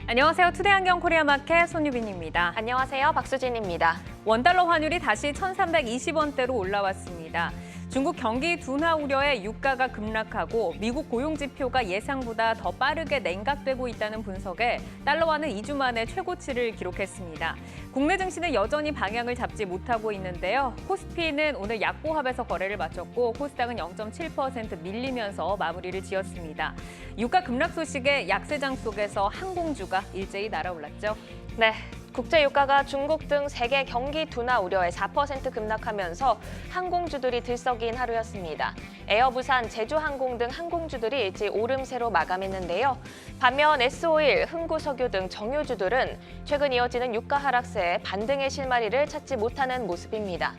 안녕하세요. 투데이안경 코리아마켓 손유빈입니다. 안녕하세요. 박수진입니다. 원달러 환율이 다시 1,320원대로 올라왔습니다. 중국 경기 둔화 우려에 유가가 급락하고 미국 고용지표가 예상보다 더 빠르게 냉각되고 있다는 분석에 달러화는 2주 만에 최고치를 기록했습니다. 국내 증시는 여전히 방향을 잡지 못하고 있는데요. 코스피는 오늘 약보합에서 거래를 마쳤고 코스닥은 0.7% 밀리면서 마무리를 지었습니다. 유가 급락 소식에 약세장 속에서 항공주가 일제히 날아올랐죠. 네. 국제 유가가 중국 등 세계 경기 둔화 우려에 4% 급락하면서 항공주들이 들썩인 하루였습니다. 에어부산, 제주항공 등 항공주들이 일찍 오름세로 마감했는데요. 반면 S오일, 흥구석유 등 정유주들은 최근 이어지는 유가 하락세에 반등의 실마리를 찾지 못하는 모습입니다.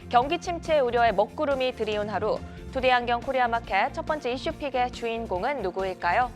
경기 침체 우려에 먹구름이 드리운 하루, 투데이안경 코리아마켓 첫 번째 이슈픽의 주인공은 누구일까요?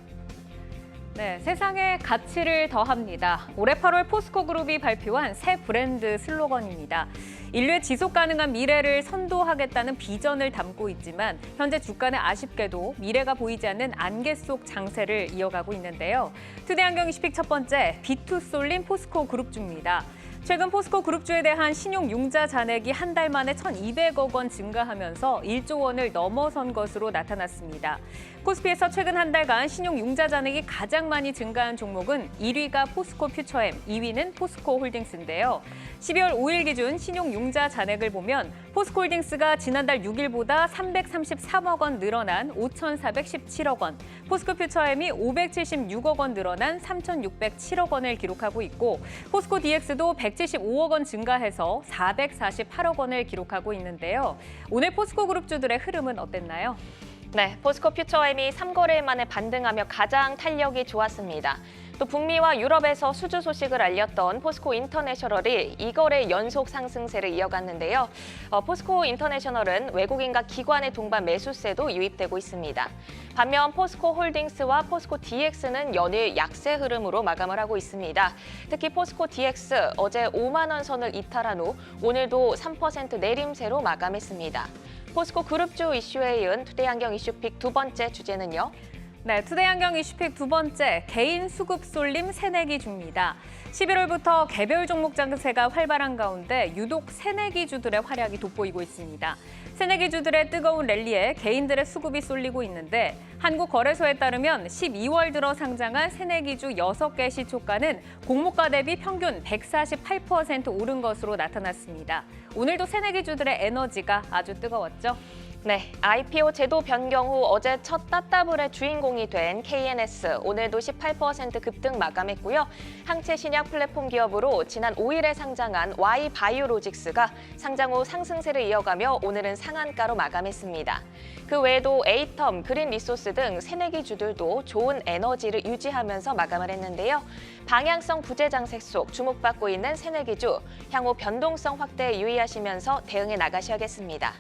네, 세상에 가치를 더합니다. 올해 8월 포스코그룹이 발표한 새 브랜드 슬로건입니다. 인류의 지속 가능한 미래를 선도하겠다는 비전을 담고 있지만 현재 주가는 아쉽게도 미래가 보이지 않는 안개 속 장세를 이어가고 있는데요. 투데이안경 이슈픽 첫 번째, B2 쏠린 포스코그룹주입니다. 최근 포스코 그룹주에 대한 신용 융자 잔액이 한 달 만에 1,200억 원 증가하면서 1조 원을 넘어선 것으로 나타났습니다. 코스피에서 최근 한 달간 신용 융자 잔액이 가장 많이 증가한 종목은 1위가 포스코 퓨처엠, 2위는 포스코 홀딩스인데요. 12월 5일 기준 신용 융자 잔액을 보면 포스코 홀딩스가 지난달 6일보다 333억 원 늘어난 5,417억 원, 포스코 퓨처엠이 576억 원 늘어난 3,607억 원을 기록하고 있고 포스코 DX도 175억 원 증가해서 448억 원을 기록하고 있는데요. 오늘 포스코 그룹주들의 흐름은 어땠나요? 네, 포스코 퓨처엠이 3거래일 만에 반등하며 가장 탄력이 좋았습니다. 또 북미와 유럽에서 수주 소식을 알렸던 포스코 인터내셔널이 2거래 연속 상승세를 이어갔는데요. 포스코 인터내셔널은 외국인과 기관의 동반 매수세도 유입되고 있습니다. 반면 포스코 홀딩스와 포스코 DX는 연일 약세 흐름으로 마감을 하고 있습니다. 특히 포스코 DX 어제 5만 원 선을 이탈한 후 오늘도 3% 내림세로 마감했습니다. 포스코 그룹주 이슈에 이은 투데이안경 이슈픽 두 번째 주제는요. 네, 투데이안경 이슈픽 두 번째, 개인 수급 쏠림 새내기주입니다. 11월부터 개별 종목 장세가 활발한 가운데 유독 새내기주들의 활약이 돋보이고 있습니다. 새내기주들의 뜨거운 랠리에 개인들의 수급이 쏠리고 있는데 한국거래소에 따르면 12월 들어 상장한 새내기주 6개 시초가는 공모가 대비 평균 148% 오른 것으로 나타났습니다. 오늘도 새내기주들의 에너지가 아주 뜨거웠죠. 네, IPO 제도 변경 후 어제 첫 따따블의 주인공이 된 KNS, 오늘도 18% 급등 마감했고요. 항체 신약 플랫폼 기업으로 지난 5일에 상장한 Y바이오로직스가 상장 후 상승세를 이어가며 오늘은 상한가로 마감했습니다. 그 외에도 에이텀, 그린리소스 등 새내기주들도 좋은 에너지를 유지하면서 마감을 했는데요. 방향성 부재 장세 속 주목받고 있는 새내기주, 향후 변동성 확대에 유의하시면서 대응해 나가셔야겠습니다.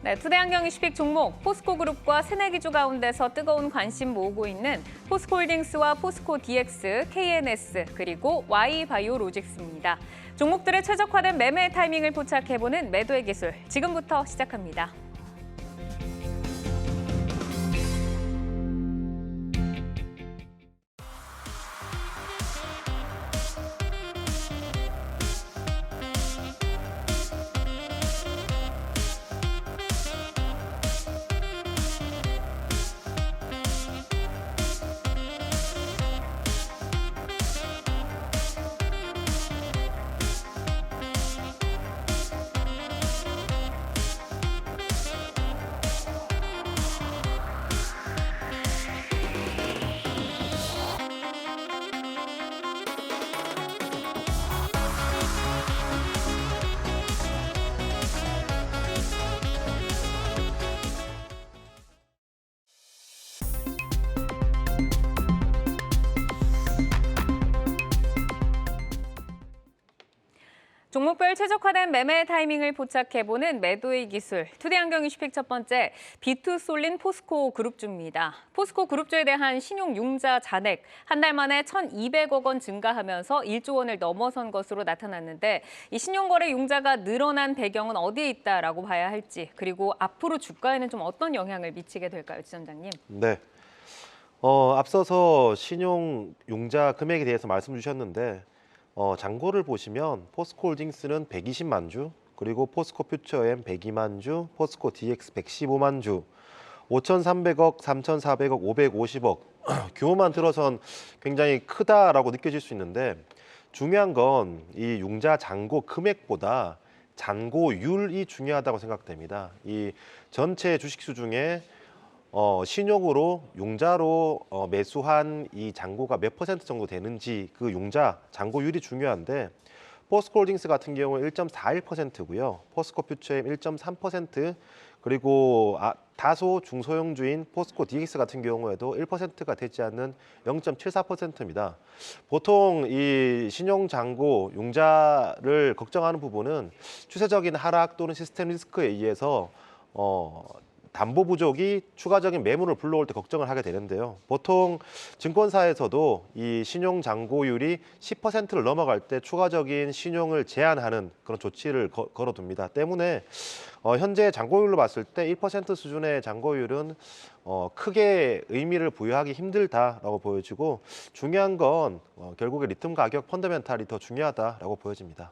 네, 투데이안경 이슈픽 종목 포스코그룹과 새내기주 가운데서 뜨거운 관심 모으고 있는 포스코홀딩스와 포스코 DX, KNS 그리고 Y바이오로직스입니다. 종목들의 최적화된 매매 타이밍을 포착해보는 매도의 기술, 지금부터 시작합니다. 종목별 최적화된 매매 타이밍을 포착해보는 매도의 기술, 투데이안경 이슈픽 첫 번째, B2 쏠린 포스코 그룹주입니다. 포스코 그룹주에 대한 신용 융자 잔액 한 달 만에 1,200억 원 증가하면서 1조 원을 넘어선 것으로 나타났는데 이 신용거래 융자가 늘어난 배경은 어디에 있다라고 봐야 할지, 그리고 앞으로 주가에는 좀 어떤 영향을 미치게 될까요, 지점장님? 네. 앞서서 신용 융자 금액에 대해서 말씀 주셨는데 잔고를 보시면 포스코홀딩스는 120만 주, 그리고 포스코 퓨처엠 102만 주, 포스코 DX 115만 주, 5,300억, 3,400억, 550억 규모만 들어선 굉장히 크다라고 느껴질 수 있는데 중요한 건 이 융자 잔고 금액보다 잔고율이 중요하다고 생각됩니다. 이 전체 주식수 중에 신용으로 융자로 매수한 이 잔고가 몇 퍼센트 정도 되는지 그 융자 잔고율이 중요한데 포스코홀딩스 같은 경우는 1.41%고요. 포스코 퓨처엠 1.3%, 그리고 다소 중소형주인 포스코 DX 같은 경우에도 1%가 되지 않는 0.74%입니다. 보통 이 신용 잔고 융자를 걱정하는 부분은 추세적인 하락 또는 시스템 리스크에 의해서 담보 부족이 추가적인 매물을 불러올 때 걱정을 하게 되는데요. 보통 증권사에서도 이 신용 잔고율이 10%를 넘어갈 때 추가적인 신용을 제한하는 그런 조치를 걸어둡니다. 때문에 현재 잔고율로 봤을 때 1% 수준의 잔고율은 크게 의미를 부여하기 힘들다라고 보여지고 중요한 건 결국에 리튬 가격 펀더멘탈이 더 중요하다라고 보여집니다.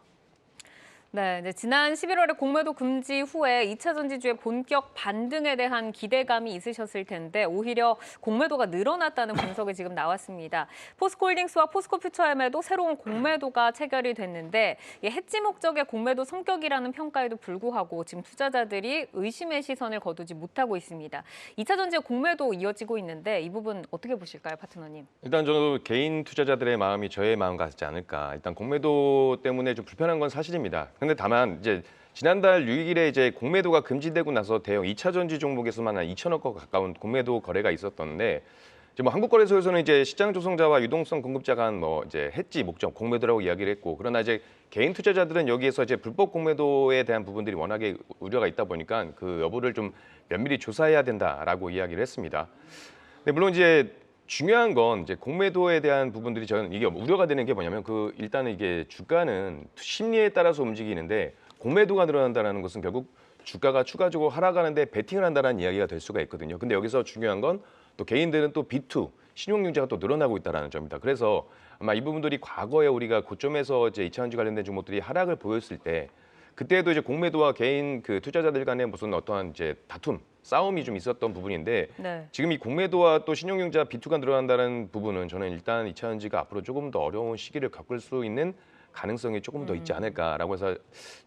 네, 이제 지난 11월에 공매도 금지 후에 2차 전지주의 본격 반등에 대한 기대감이 있으셨을 텐데 오히려 공매도가 늘어났다는 분석이 지금 나왔습니다. 포스코홀딩스와 포스코퓨처엠에도 새로운 공매도가 체결이 됐는데 해지 목적의 공매도 성격이라는 평가에도 불구하고 지금 투자자들이 의심의 시선을 거두지 못하고 있습니다. 2차 전지의 공매도 이어지고 있는데 이 부분 어떻게 보실까요, 파트너님? 일단 저는 개인 투자자들의 마음이 저의 마음 같지 않을까. 일단 공매도 때문에 좀 불편한 건 사실입니다. 근데 다만 이제 지난달 6일에 이제 공매도가 금지되고 나서 대형 2차 전지 종목에서만 한 2천억 건 가까운 공매도 거래가 있었던데 이제 뭐 한국거래소에서는 이제 시장 조성자와 유동성 공급자 간 뭐 이제 해지 목적 공매도라고 이야기를 했고 그러나 이제 개인 투자자들은 여기에서 이제 불법 공매도에 대한 부분들이 워낙에 우려가 있다 보니까 그 여부를 좀 면밀히 조사해야 된다라고 이야기를 했습니다. 근데 물론 이제 중요한 건 이제 공매도에 대한 부분들이 저는 이게 우려가 되는 게 뭐냐면 그 일단은 이게 주가는 심리에 따라서 움직이는데 공매도가 늘어난다는 것은 결국 주가가 추가적으로 하락하는데 베팅을 한다는 이야기가 될 수가 있거든요. 근데 여기서 중요한 건 또 개인들은 또 B2 신용융자가 또 늘어나고 있다는 점입니다. 그래서 아마 이 부분들이 과거에 우리가 고점에서 이제 2차전지 관련된 종목들이 하락을 보였을 때 그때도 이제 공매도와 개인 그 투자자들 간의 무슨 어떠한 이제 다툼, 싸움이 좀 있었던 부분인데 네. 지금 이 공매도와 또 신용융자 B2가 늘어난다는 부분은 저는 일단 2차전지가 앞으로 조금 더 어려운 시기를 겪을 수 있는 가능성이 조금 더 있지 않을까라고 해서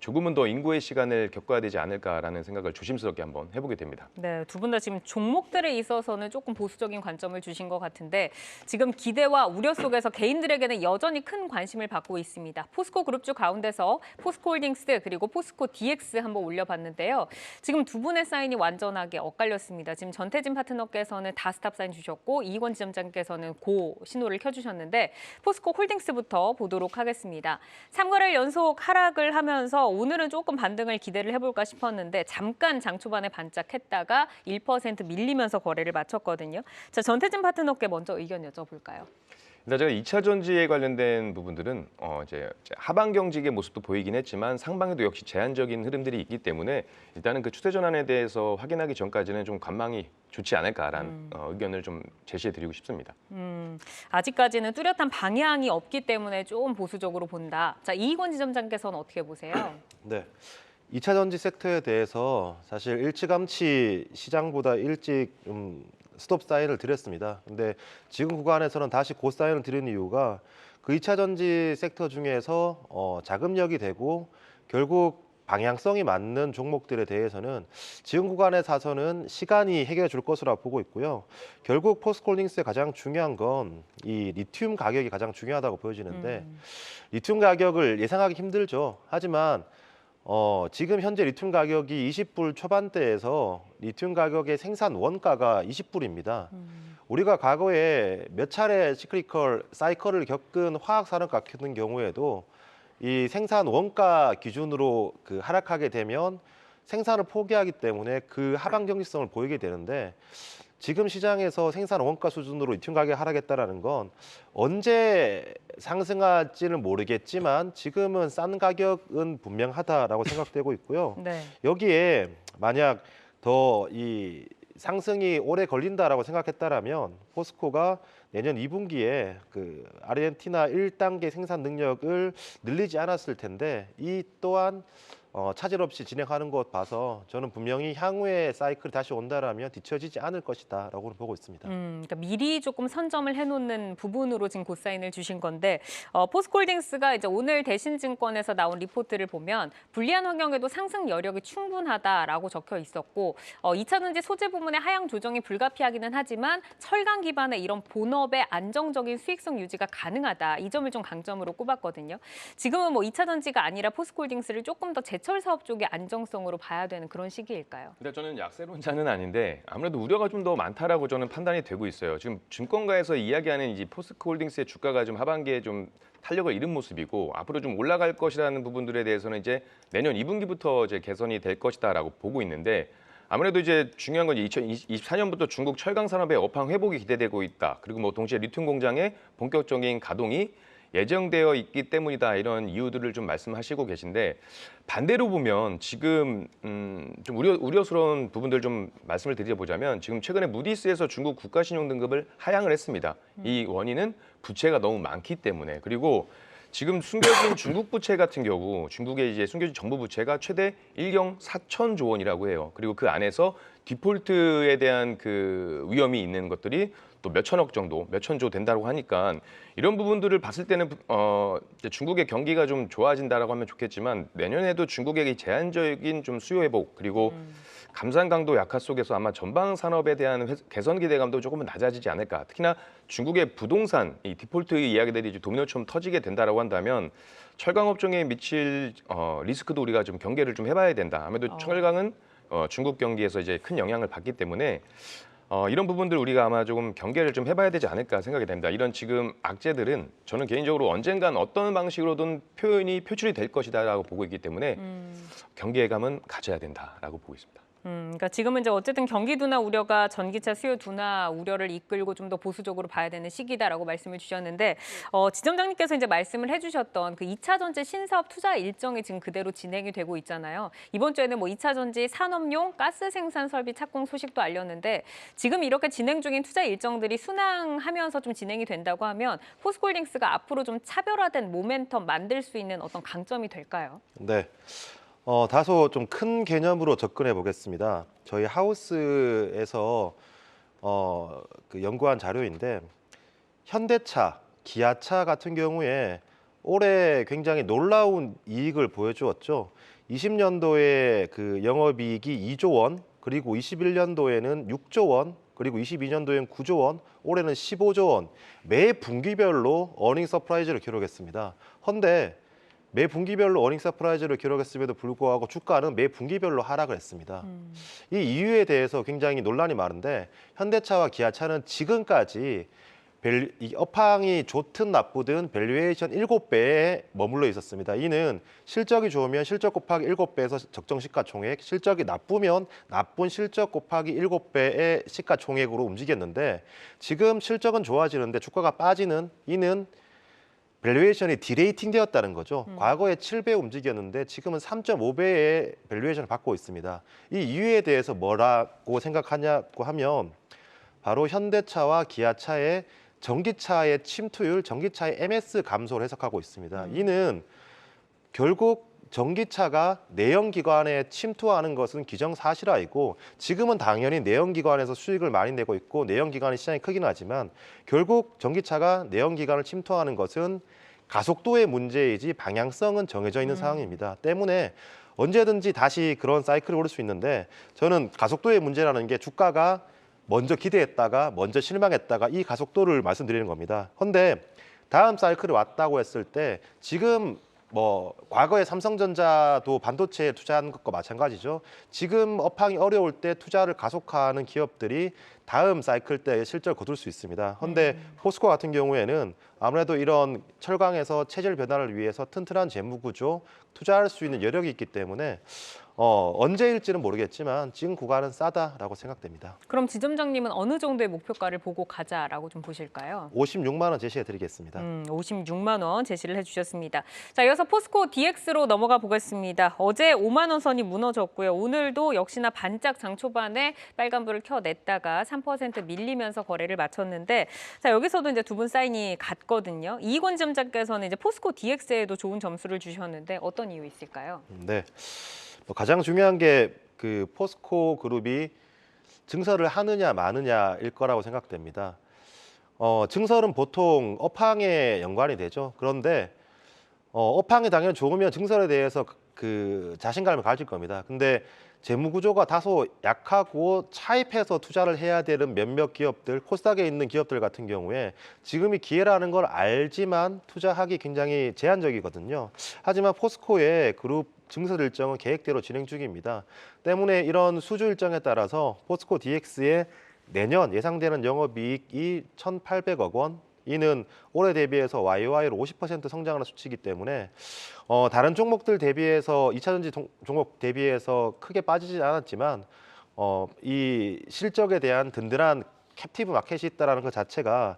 조금은 더 인고의 시간을 겪어야 되지 않을까라는 생각을 조심스럽게 한번 해보게 됩니다. 네, 두 분 다 지금 종목들에 있어서는 조금 보수적인 관점을 주신 것 같은데 지금 기대와 우려 속에서 개인들에게는 여전히 큰 관심을 받고 있습니다. 포스코 그룹주 가운데서 포스코홀딩스 그리고 포스코 DX 한번 올려봤는데요. 지금 두 분의 사인이 완전하게 엇갈렸습니다. 지금 전태진 파트너께서는 다 스탑 사인 주셨고 이익원 지점장께서는 고 신호를 켜주셨는데 포스코홀딩스부터 보도록 하겠습니다. 3거래일 연속 하락을 하면서 오늘은 조금 반등을 기대를 해볼까 싶었는데 잠깐 장 초반에 반짝했다가 1% 밀리면서 거래를 마쳤거든요. 자, 전태진 파트너께 먼저 의견 여쭤볼까요? 일단 제가 2차 전지에 관련된 부분들은 이제 하방 경직의 모습도 보이긴 했지만 상방에도 역시 제한적인 흐름들이 있기 때문에 일단은 그 추세 전환에 대해서 확인하기 전까지는 좀 관망이 좋지 않을까라는 의견을 좀 제시해드리고 싶습니다. 아직까지는 뚜렷한 방향이 없기 때문에 좀 보수적으로 본다. 자, 이익원 지점장께서는 어떻게 보세요? 네. 2차 전지 섹터에 대해서 사실 일찌감치 시장보다 일찍 스톱 사인을 드렸습니다. 근데 지금 구간에서는 다시 고 사인을 드린 이유가 그 2차 전지 섹터 중에서 자금력이 되고 결국 방향성이 맞는 종목들에 대해서는 지금 구간에 사서는 시간이 해결해 줄 것으로 보고 있고요. 결국 포스코홀딩스의 가장 중요한 건 이 리튬 가격이 가장 중요하다고 보여지는데 리튬 가격을 예상하기 힘들죠. 하지만 지금 현재 리튬 가격이 20불 초반대에서 리튬 가격의 생산 원가가 20불입니다. 우리가 과거에 몇 차례 시크리컬 사이클을 겪은 화학 산업 같은 경우에도 이 생산 원가 기준으로 그 하락하게 되면 생산을 포기하기 때문에 그 하방 경직성을 보이게 되는데 지금 시장에서 생산 원가 수준으로 리튬 가격이 하락했다라는 건 언제 상승할지는 모르겠지만 지금은 싼 가격은 분명하다라고 생각되고 있고요. 네. 여기에 만약 더 이 상승이 오래 걸린다라고 생각했다라면 포스코가 내년 2분기에 그 아르헨티나 1단계 생산 능력을 늘리지 않았을 텐데 이 또한 차질 없이 진행하는 것 봐서 저는 분명히 향후에 사이클이 다시 온다라면 뒤처지지 않을 것이다라고 보고 있습니다. 그러니까 미리 조금 선점을 해놓는 부분으로 지금 고사인을 주신 건데 포스코홀딩스가 이제 오늘 대신증권에서 나온 리포트를 보면 불리한 환경에도 상승 여력이 충분하다라고 적혀 있었고 2차 전지 소재 부문의 하향 조정이 불가피하기는 하지만 철강 기반의 이런 본업의 안정적인 수익성 유지가 가능하다. 이 점을 좀 강점으로 꼽았거든요. 지금은 뭐 2차 전지가 아니라 포스코홀딩스를 조금 더 제철 사업 쪽의 안정성으로 봐야 되는 그런 시기일까요? 근데 저는 약세론자는 아닌데 아무래도 우려가 좀 더 많다라고 저는 판단이 되고 있어요. 지금 증권가에서 이야기하는 이 포스코홀딩스의 주가가 좀 하반기에 좀 탄력을 잃은 모습이고 앞으로 좀 올라갈 것이라는 부분들에 대해서는 이제 내년 2분기부터 이제 개선이 될 것이다라고 보고 있는데 아무래도 이제 중요한 건 2024년부터 중국 철강 산업의 업황 회복이 기대되고 있다. 그리고 뭐 동시에 리튬 공장의 본격적인 가동이 예정되어 있기 때문이다 이런 이유들을 좀 말씀하시고 계신데 반대로 보면 지금 좀 우려스러운 부분들 좀 말씀을 드려보자면 지금 최근에 무디스에서 중국 국가신용 등급을 하향을 했습니다. 이 원인은 부채가 너무 많기 때문에 그리고 지금 숨겨진 중국 부채 같은 경우 중국의 이제 숨겨진 정부 부채가 최대 1경 4천조 원이라고 해요. 그리고 그 안에서 디폴트에 대한 그 위험이 있는 것들이 또 몇천억 정도, 몇천조 된다고 하니까 이런 부분들을 봤을 때는 이제 중국의 경기가 좀 좋아진다라고 하면 좋겠지만 내년에도 중국의 제한적인 좀 수요 회복 그리고 감산 강도 약화 속에서 아마 전방 산업에 대한 개선 기대감도 조금은 낮아지지 않을까. 특히나 중국의 부동산 이 디폴트 이야기들이 이제 도미노처럼 터지게 된다라고 한다면 철강 업종에 미칠 리스크도 우리가 좀 경계를 좀 해봐야 된다. 아무래도 철강은 중국 경기에서 이제 큰 영향을 받기 때문에 이런 부분들 우리가 아마 조금 경계를 좀 해봐야 되지 않을까 생각이 됩니다. 이런 지금 악재들은 저는 개인적으로 언젠간 어떤 방식으로든 표출이 될 것이다라고 보고 있기 때문에 경계감은 가져야 된다라고 보고 있습니다. 그러니까 지금은 이제 어쨌든 경기 둔화 우려가 전기차 수요 둔화 우려를 이끌고 좀 더 보수적으로 봐야 되는 시기다라고 말씀을 주셨는데 지점장님께서 이제 말씀을 해주셨던 그 2차 전지 신사업 투자 일정이 지금 그대로 진행이 되고 있잖아요. 이번 주에는 뭐 2차 전지 산업용 가스 생산 설비 착공 소식도 알렸는데 지금 이렇게 진행 중인 투자 일정들이 순항하면서 좀 진행이 된다고 하면 포스코홀딩스가 앞으로 좀 차별화된 모멘텀 만들 수 있는 어떤 강점이 될까요? 네. 다소 좀 큰 개념으로 접근해 보겠습니다. 저희 하우스에서 그 연구한 자료인데 현대차, 기아차 같은 경우에 올해 굉장히 놀라운 이익을 보여주었죠. 20년도에 그 영업이익이 2조 원, 그리고 21년도에는 6조 원, 그리고 22년도에는 9조 원, 올해는 15조 원. 매 분기별로 어닝 서프라이즈를 기록했습니다. 헌데 매 분기별로 어닝 서프라이즈를 기록했음에도 불구하고 주가는 매 분기별로 하락을 했습니다. 이 이유에 대해서 굉장히 논란이 많은데 현대차와 기아차는 지금까지 이 업황이 좋든 나쁘든 밸류에이션 7배에 머물러 있었습니다. 이는 실적이 좋으면 실적 곱하기 7배에서 적정 시가총액, 실적이 나쁘면 나쁜 실적 곱하기 7배의 시가총액으로 움직였는데 지금 실적은 좋아지는데 주가가 빠지는 이는 밸류에이션이 디레이팅 되었다는 거죠. 과거에 7배 움직였는데 지금은 3.5배의 밸류에이션을 받고 있습니다. 이 이유에 대해서 뭐라고 생각하냐고 하면 바로 현대차와 기아차의 전기차의 침투율, 전기차의 MS 감소를 해석하고 있습니다. 이는 결국 전기차가 내연기관에 침투하는 것은 기정사실화이고 지금은 당연히 내연기관에서 수익을 많이 내고 있고 내연기관의 시장이 크긴 하지만 결국 전기차가 내연기관을 침투하는 것은 가속도의 문제이지 방향성은 정해져 있는 상황입니다. 때문에 언제든지 다시 그런 사이클이 올 수 있는데 저는 가속도의 문제라는 게 주가가 먼저 기대했다가 먼저 실망했다가 이 가속도를 말씀드리는 겁니다. 그런데 다음 사이클이 왔다고 했을 때 지금 뭐 과거에 삼성전자도 반도체에 투자한 것과 마찬가지죠. 지금 업황이 어려울 때 투자를 가속화하는 기업들이 다음 사이클 때 실적을 거둘 수 있습니다. 그런데 포스코 같은 경우에는 아무래도 이런 철강에서 체질 변화를 위해서 튼튼한 재무 구조, 투자할 수 있는 여력이 있기 때문에 언제일지는 모르겠지만 지금 구간은 싸다라고 생각됩니다. 그럼 지점장님은 어느 정도의 목표가를 보고 가자라고 좀 보실까요? 56만 원 제시해드리겠습니다. 56만 원 제시를 해주셨습니다. 자, 이어서 포스코 DX로 넘어가 보겠습니다. 어제 5만 원 선이 무너졌고요. 오늘도 역시나 반짝 장초반에 빨간불을 켜냈다가 3% 밀리면서 거래를 마쳤는데, 자, 여기서도 이제 두 분 사인이 같거든요. 이익원 지점장께서는 이제 포스코 DX에도 좋은 점수를 주셨는데 어떤 이유 있을까요? 네. 가장 중요한 게 그 포스코 그룹이 증설을 하느냐 마느냐일 거라고 생각됩니다. 증설은 보통 업황에 연관이 되죠. 그런데 업황이 당연히 좋으면 증설에 대해서 그 자신감을 가질 겁니다. 근데 재무 구조가 다소 약하고 차입해서 투자를 해야 되는 몇몇 기업들, 코스닥에 있는 기업들 같은 경우에 지금이 기회라는 걸 알지만 투자하기 굉장히 제한적이거든요. 하지만 포스코의 그룹 증설 일정은 계획대로 진행 중입니다. 때문에 이런 수주 일정에 따라서 포스코 DX의 내년 예상되는 영업이익이 1,800억 원, 이는 올해 대비해서 YOY로 50% 성장하는 수치이기 때문에 다른 종목들 대비해서 2차전지 종목 대비해서 크게 빠지지 않았지만 이 실적에 대한 든든한 캡티브 마켓이 있다는 것 자체가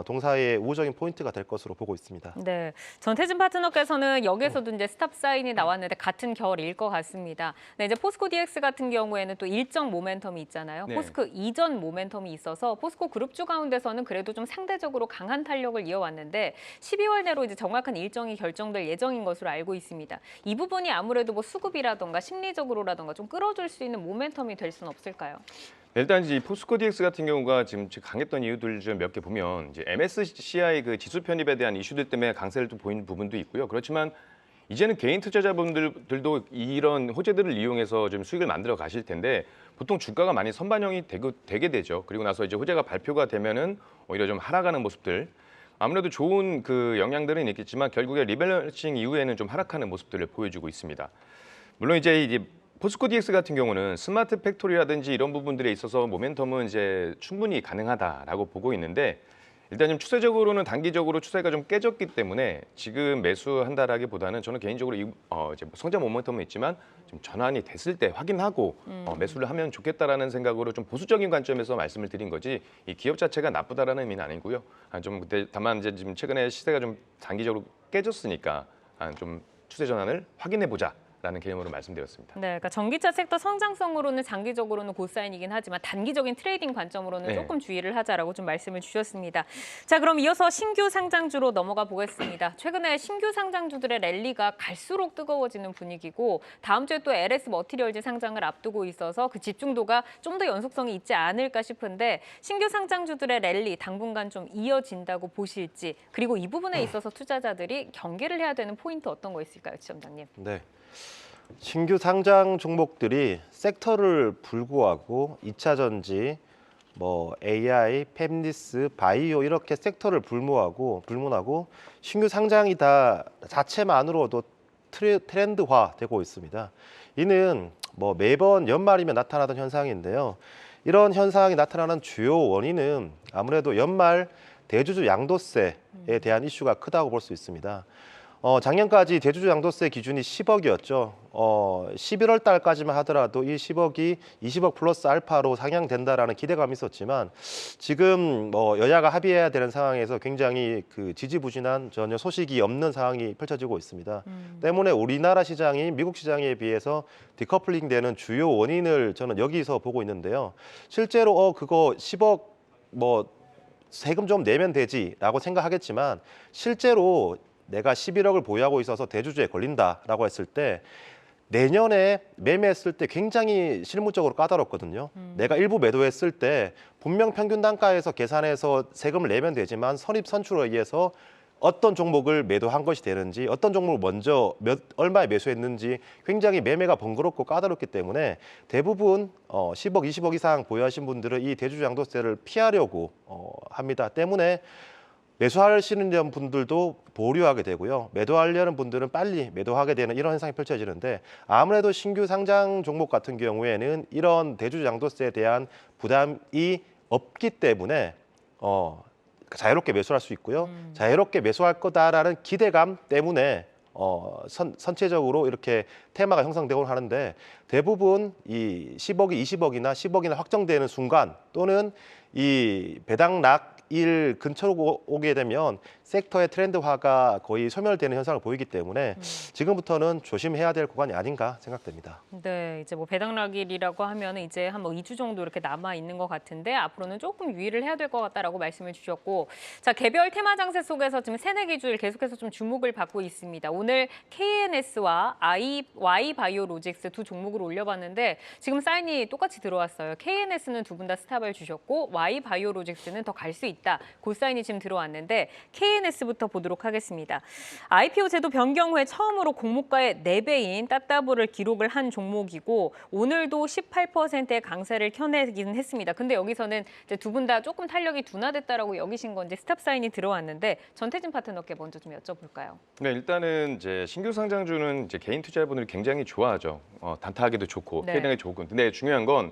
동사의 우호적인 포인트가 될 것으로 보고 있습니다. 네, 전태진 파트너께서는 여기에서도 이제 스탑 사인이 나왔는데 같은 결일 것 같습니다. 네, 이제 포스코 DX 같은 경우에는 또 일정 모멘텀이 있잖아요. 네. 포스코 이전 모멘텀이 있어서 포스코 그룹주 가운데서는 그래도 좀 상대적으로 강한 탄력을 이어왔는데 12월 내로 이제 정확한 일정이 결정될 예정인 것으로 알고 있습니다. 이 부분이 아무래도 뭐 수급이라던가 심리적으로라던가 좀 끌어줄 수 있는 모멘텀이 될 수는 없을까요? 일단 이제 포스코 DX 같은 경우가 지금 강했던 이유들 좀 몇 개 보면 이제 MSCI 그 지수 편입에 대한 이슈들 때문에 강세를 좀 보이는 부분도 있고요. 그렇지만 이제는 개인 투자자분들도 이런 호재들을 이용해서 좀 수익을 만들어 가실 텐데 보통 주가가 많이 선반영이 되게 되죠. 그리고 나서 이제 호재가 발표가 되면은 오히려 좀 하락하는 모습들. 아무래도 좋은 그 영향들은 있겠지만 결국에 리밸런싱 이후에는 좀 하락하는 모습들을 보여주고 있습니다. 물론 이제 포스코 DX 같은 경우는 스마트 팩토리라든지 이런 부분들에 있어서 모멘텀은 이제 충분히 가능하다라고 보고 있는데 일단 좀 추세적으로는 단기적으로 추세가 좀 깨졌기 때문에 지금 매수한다라기보다는 저는 개인적으로 이제 성장 모멘텀은 있지만 좀 전환이 됐을 때 확인하고 매수를 하면 좋겠다라는 생각으로 좀 보수적인 관점에서 말씀을 드린 거지 이 기업 자체가 나쁘다라는 의미는 아니고요. 좀 그때 다만 이제 지금 최근에 시세가 좀 단기적으로 깨졌으니까 좀 추세 전환을 확인해 보자. 라는 개념으로 말씀드렸습니다. 네, 그러니까 전기차 섹터 성장성으로는 장기적으로는 고사인이긴 하지만 단기적인 트레이딩 관점으로는 네. 조금 주의를 하자라고 좀 말씀을 주셨습니다. 자, 그럼 이어서 신규 상장주로 넘어가 보겠습니다. 최근에 신규 상장주들의 랠리가 갈수록 뜨거워지는 분위기고 다음 주에 또 LS 머티리얼즈 상장을 앞두고 있어서 그 집중도가 좀 더 연속성이 있지 않을까 싶은데 신규 상장주들의 랠리 당분간 좀 이어진다고 보실지 그리고 이 부분에 있어서 투자자들이 경계를 해야 되는 포인트 어떤 거 있을까요, 지점장님? 네. 신규 상장 종목들이 섹터를 불구하고 2차 전지, 뭐 AI, 팹리스, 바이오 이렇게 섹터를 불문하고 신규 상장이 다 자체만으로도 트렌드화되고 있습니다. 이는 뭐 매번 연말이면 나타나던 현상인데요. 이런 현상이 나타나는 주요 원인은 아무래도 연말 대주주 양도세에 대한 이슈가 크다고 볼 수 있습니다. 작년까지 대주주 양도세 기준이 10억이었죠. 11월 달까지만 하더라도 이 10억이 20억 플러스 알파로 상향된다라는 기대감이 있었지만 지금 뭐 여야가 합의해야 되는 상황에서 굉장히 그 지지부진한 전혀 소식이 없는 상황이 펼쳐지고 있습니다. 때문에 우리나라 시장이 미국 시장에 비해서 디커플링 되는 주요 원인을 저는 여기서 보고 있는데요. 실제로 그거 10억 뭐 세금 좀 내면 되지라고 생각하겠지만 실제로 내가 11억을 보유하고 있어서 대주주에 걸린다라고 했을 때 내년에 매매했을 때 굉장히 실무적으로 까다롭거든요. 내가 일부 매도했을 때 분명 평균 단가에서 계산해서 세금을 내면 되지만 선입 선출에 의해서 어떤 종목을 매도한 것이 되는지 어떤 종목을 먼저 얼마에 매수했는지 굉장히 매매가 번거롭고 까다롭기 때문에 대부분 10억, 20억 이상 보유하신 분들은 이 대주주 양도세를 피하려고 합니다. 때문에 매수하시는 분들도 보류하게 되고요. 매도하려는 분들은 빨리 매도하게 되는 이런 현상이 펼쳐지는데 아무래도 신규 상장 종목 같은 경우에는 이런 대주주 양도세에 대한 부담이 없기 때문에 자유롭게 매수할 수 있고요. 자유롭게 매수할 거다라는 기대감 때문에 선체적으로 이렇게 테마가 형성되곤 하는데 대부분 이 10억이 20억이나 10억이나 확정되는 순간 또는 이 배당 락일 근처로 오게 되면 섹터의 트렌드화가 거의 소멸되는 현상을 보이기 때문에 지금부터는 조심해야 될 구간이 아닌가 생각됩니다. 네, 이제 뭐 배당락일이라고 하면 이제 한 뭐 2주 정도 이렇게 남아 있는 것 같은데 앞으로는 조금 유의를 해야 될 것 같다라고 말씀을 주셨고, 자 개별 테마 장세 속에서 지금 새내기 주일 계속해서 좀 주목을 받고 있습니다. 오늘 KNS와 Y바이오로직스 두 종목을 올려봤는데 지금 사인이 똑같이 들어왔어요. KNS는 두 분 다 스탑을 주셨고 Y바이오로직스는 더 갈 수 있다. 그 사인이 지금 들어왔는데 KNS부터 보도록 하겠습니다. IPO 제도 변경 후에 처음으로 공모가의 4배인 따따블을 기록을 한 종목이고 오늘도 18%의 강세를 켜내긴 했습니다. 근데 여기서는 이제 두 분 다 조금 탄력이 둔화됐다라고 여기신 건지 스탑 사인이 들어왔는데 전태진 파트너께 먼저 좀 여쭤볼까요? 네, 일단은 이제 신규 상장주는 이제 개인 투자자분들이 굉장히 좋아하죠. 단타하기도 좋고 네. trading하기 좋고. 근데 중요한 건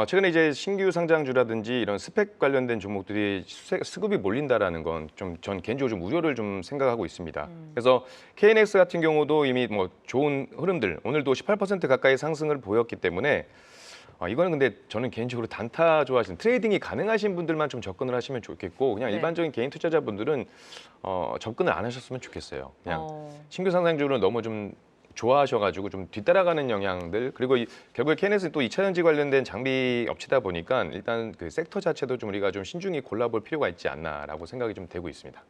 최근에 이제 신규 상장주라든지 이런 스펙 관련된 종목들이 수급이 몰린다라는 건 좀 전 개인적으로 좀 우려를 좀 생각하고 있습니다. 그래서 KNX 같은 경우도 이미 뭐 좋은 흐름들 오늘도 18% 가까이 상승을 보였기 때문에 이거는 근데 저는 개인적으로 단타 좋아하시는 트레이딩이 가능하신 분들만 좀 접근을 하시면 좋겠고 그냥 네. 일반적인 개인 투자자분들은 접근을 안 하셨으면 좋겠어요. 그냥 어. 신규 상장주를 너무 좀 좋아하셔가지고 좀 뒤따라가는 영향들 그리고 결국에 KNS는 또 2차 전지 관련된 장비 업체다 보니까 일단 그 섹터 자체도 좀 우리가 좀 신중히 골라볼 필요가 있지 않나라고 생각이 좀 되고 있습니다.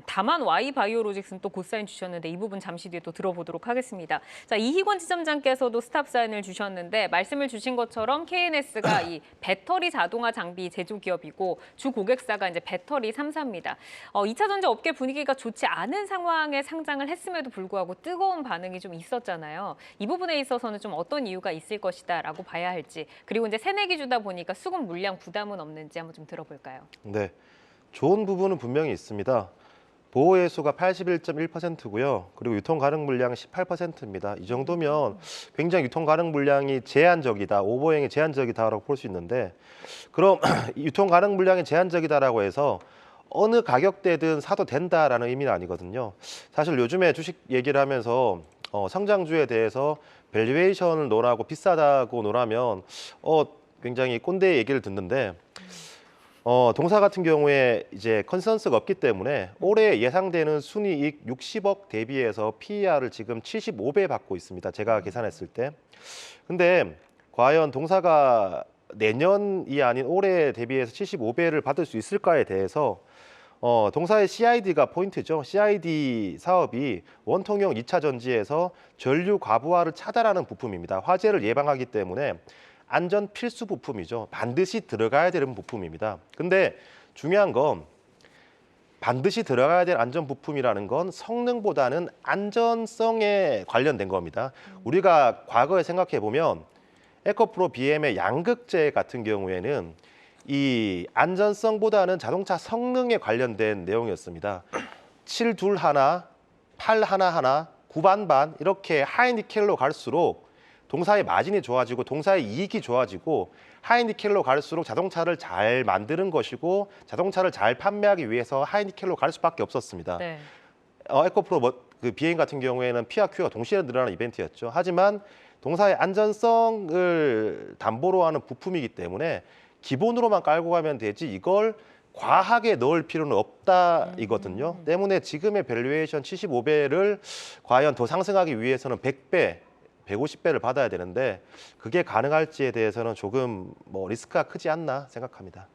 다만 Y바이오로직스는 또 곧사인 주셨는데 이 부분 잠시 뒤에 또 들어보도록 하겠습니다. 자, 이희권 지점장께서도 스탑 사인을 주셨는데 말씀을 주신 것처럼 KNS가 이 배터리 자동화 장비 제조 기업이고 주 고객사가 이제 배터리 3사입니다. 2차 전지 업계 분위기가 좋지 않은 상황에 상장을 했음에도 불구하고 뜨거운 반응이 좀 있었잖아요. 이 부분에 있어서는 좀 어떤 이유가 있을 것이다라고 봐야 할지 그리고 이제 새내기 주다 보니까 수급 물량 부담은 없는지 한번 좀 들어볼까요? 네, 좋은 부분은 분명히 있습니다. 보호해수가 81.1%고요. 그리고 유통 가능 물량 18%입니다. 이 정도면 굉장히 유통 가능 물량이 제한적이다, 오버행이 제한적이다라고 볼 수 있는데 그럼 유통 가능 물량이 제한적이다라고 해서 어느 가격대든 사도 된다라는 의미는 아니거든요. 사실 요즘에 주식 얘기를 하면서 성장주에 대해서 밸류에이션을 논하고 비싸다고 논하면 굉장히 꼰대 얘기를 듣는데 동사 같은 경우에 이제 컨센서스가 없기 때문에 올해 예상되는 순이익 60억 대비해서 PER을 지금 75배 받고 있습니다. 제가 계산했을 때. 근데 과연 동사가 내년이 아닌 올해 대비해서 75배를 받을 수 있을까에 대해서 동사의 CID가 포인트죠. CID 사업이 원통형 2차 전지에서 전류 과부하를 차단하는 부품입니다. 화재를 예방하기 때문에 안전 필수 부품이죠. 반드시 들어가야 되는 부품입니다. 근데 중요한 건 반드시 들어가야 될 안전 부품이라는 건 성능보다는 안전성에 관련된 겁니다. 우리가 과거에 생각해 보면 에코프로 BM의 양극재 같은 경우에는 이 안전성보다는 자동차 성능에 관련된 내용이었습니다. 721, 811, 9반반 이렇게 하이니켈로 갈수록 동사의 마진이 좋아지고 동사의 이익이 좋아지고 하이니켈로 갈수록 자동차를 잘 만드는 것이고 자동차를 잘 판매하기 위해서 하이니켈로 갈 수밖에 없었습니다. 네. 에코프로 그 BM 같은 경우에는 P와 Q가 동시에 늘어나는 이벤트였죠. 하지만 동사의 안전성을 담보로 하는 부품이기 때문에 기본으로만 깔고 가면 되지 이걸 과하게 넣을 필요는 없다 이거든요. 때문에 지금의 밸류에이션 75배를 과연 더 상승하기 위해서는 100배, 150배를 받아야 되는데 그게 가능할지에 대해서는 조금 리스크가 크지 않나 생각합니다.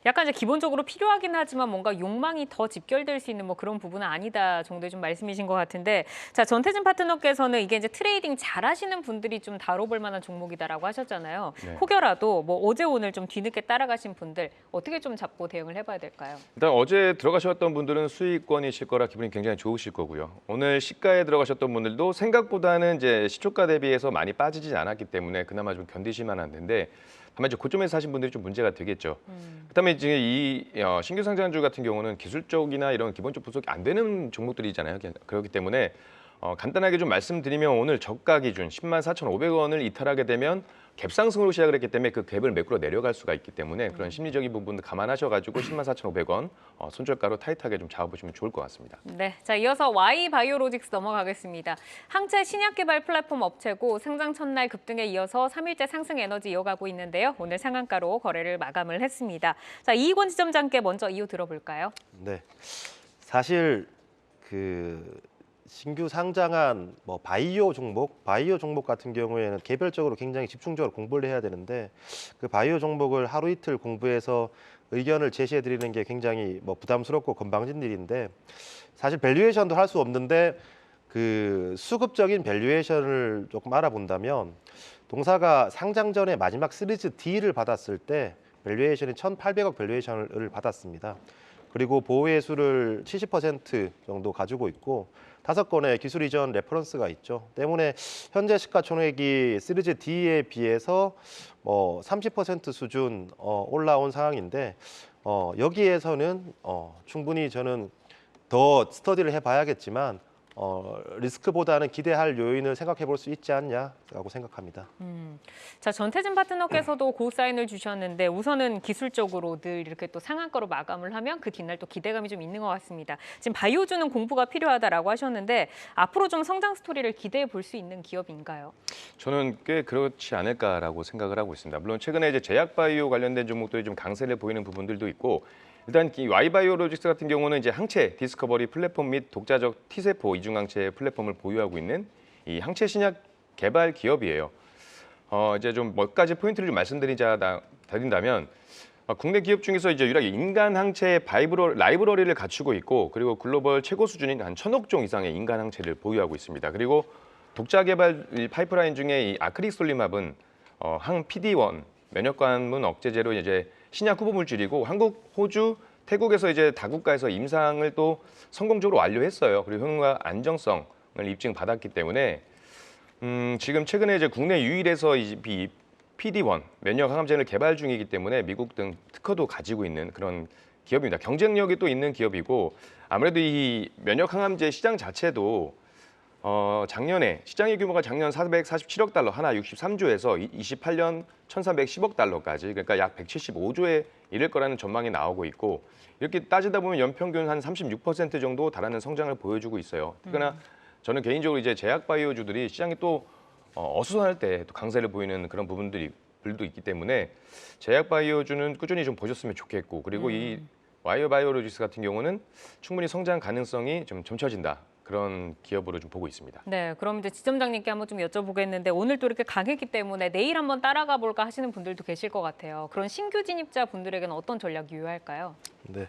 약간 이제 기본적으로 필요하긴 하지만 뭔가 욕망이 더 집결될 수 있는 그런 부분은 아니다 정도의 좀 말씀이신 것 같은데 자 전태진 파트너께서는 이게 이제 트레이딩 잘하시는 분들이 좀 다뤄볼 만한 종목이다라고 하셨잖아요. 네. 혹여라도 어제 오늘 좀 뒤늦게 따라가신 분들 어떻게 좀 잡고 대응을 해봐야 될까요? 일단 어제 들어가셨던 분들은 수익권이실 거라 기분이 굉장히 좋으실 거고요. 오늘 시가에 들어가셨던 분들도 생각보다는 이제 시초가 대비해서 많이 빠지지 않았기 때문에 그나마 좀 견디실 만한 데인데 다만 이제 고점에서 사신 분들이 좀 문제가 되겠죠. 그다음에 지금 이 신규 상장주 같은 경우는 기술적이나 이런 기본적 분석이 안 되는 종목들이잖아요. 그렇기 때문에 간단하게 좀 말씀드리면 오늘 저가 기준 104,500원을 이탈하게 되면 갭 상승으로 시작을 했기 때문에 그 갭을 매꾸러 내려갈 수가 있기 때문에 그런 심리적인 부분도 감안하셔가지고 104,500원 손절가로 타이트하게 좀 잡아보시면 좋을 것 같습니다. 네, 자 이어서 Y바이오로직스 넘어가겠습니다. 항체 신약 개발 플랫폼 업체고 상장 첫날 급등에 이어서 3일째 상승 에너지 이어가고 있는데요. 오늘 상한가로 거래를 마감을 했습니다. 자 이익원 지점장께 먼저 이유 들어볼까요? 네, 사실 신규 상장한 바이오 종목 같은 경우에는 개별적으로 굉장히 집중적으로 공부를 해야 되는데 그 바이오 종목을 하루 이틀 공부해서 의견을 제시해 드리는 게 굉장히 부담스럽고 건방진 일인데 사실 밸류에이션도 할 수 없는데 그 수급적인 밸류에이션을 조금 알아본다면 동사가 상장 전에 마지막 시리즈 D를 받았을 때 밸류에이션이 1,800억 밸류에이션을 받았습니다. 그리고 보호의 수를 70% 정도 가지고 있고 5건의 기술 이전 레퍼런스가 있죠. 때문에 현재 시가총액이 시리즈 D에 비해서 30% 수준 올라온 상황인데 여기에서는 충분히 저는 더 스터디를 해봐야겠지만 리스크보다는 기대할 요인을 생각해 볼 수 있지 않냐라고 생각합니다. 자 전태진 파트너께서도 고사인을 주셨는데 우선은 기술적으로 늘 이렇게 또 상한가로 마감을 하면 그 뒷날 또 기대감이 좀 있는 것 같습니다. 지금 바이오주는 공부가 필요하다라고 하셨는데 앞으로 좀 성장 스토리를 기대해 볼 수 있는 기업인가요? 저는 꽤 그렇지 않을까라고 생각을 하고 있습니다. 물론 최근에 이제 제약바이오 관련된 종목들이 좀 강세를 보이는 부분들도 있고 일단 이 Y바이오로직스 같은 경우는 이제 항체 디스커버리 플랫폼 및 독자적 T세포 이중항체 플랫폼을 보유하고 있는 이 항체 신약 개발 기업이에요. 이제 좀 몇 가지 포인트를 좀 말씀드린다면 국내 기업 중에서 이제 유일하게 인간 항체 라이브러리를 갖추고 있고 그리고 글로벌 최고 수준인 한 1,000억 종 이상의 인간 항체를 보유하고 있습니다. 그리고 독자 개발 파이프라인 중에 이 아크리솔리맙은 항 PD-1 면역관문 억제제로 이제 신약 후보 물질이고 한국, 호주, 태국에서 이제 다국가에서 임상을 또 성공적으로 완료했어요. 그리고 효능과 안정성을 입증 받았기 때문에 지금 최근에 이제 국내 유일에서 이 PD-1 면역 항암제를 개발 중이기 때문에 미국 등 특허도 가지고 있는 그런 기업입니다. 경쟁력이 또 있는 기업이고 아무래도 이 면역 항암제 시장 자체도 작년에 시장의 규모가 작년 447억 달러 하나 63조에서 28년 1,310억 달러까지 그러니까 약 175조에 이를 거라는 전망이 나오고 있고 이렇게 따지다 보면 연평균 한 36% 정도 달하는 성장을 보여주고 있어요. 특히나 저는 개인적으로 이제 제약 바이오주들이 시장이 또 어수선할 때 또 강세를 보이는 그런 부분들도 있기 때문에 제약 바이오주는 꾸준히 좀 보셨으면 좋겠고 그리고 이 바이오로직스 같은 경우는 충분히 성장 가능성이 좀 점쳐진다. 그런 기업으로 좀 보고 있습니다. 네, 그럼 이제 지점장님께 한번 좀 여쭤보겠는데 오늘 또 이렇게 강했기 때문에 내일 한번 따라가 볼까 하시는 분들도 계실 것 같아요. 그런 신규 진입자 분들에게는 어떤 전략 유효할까요? 네,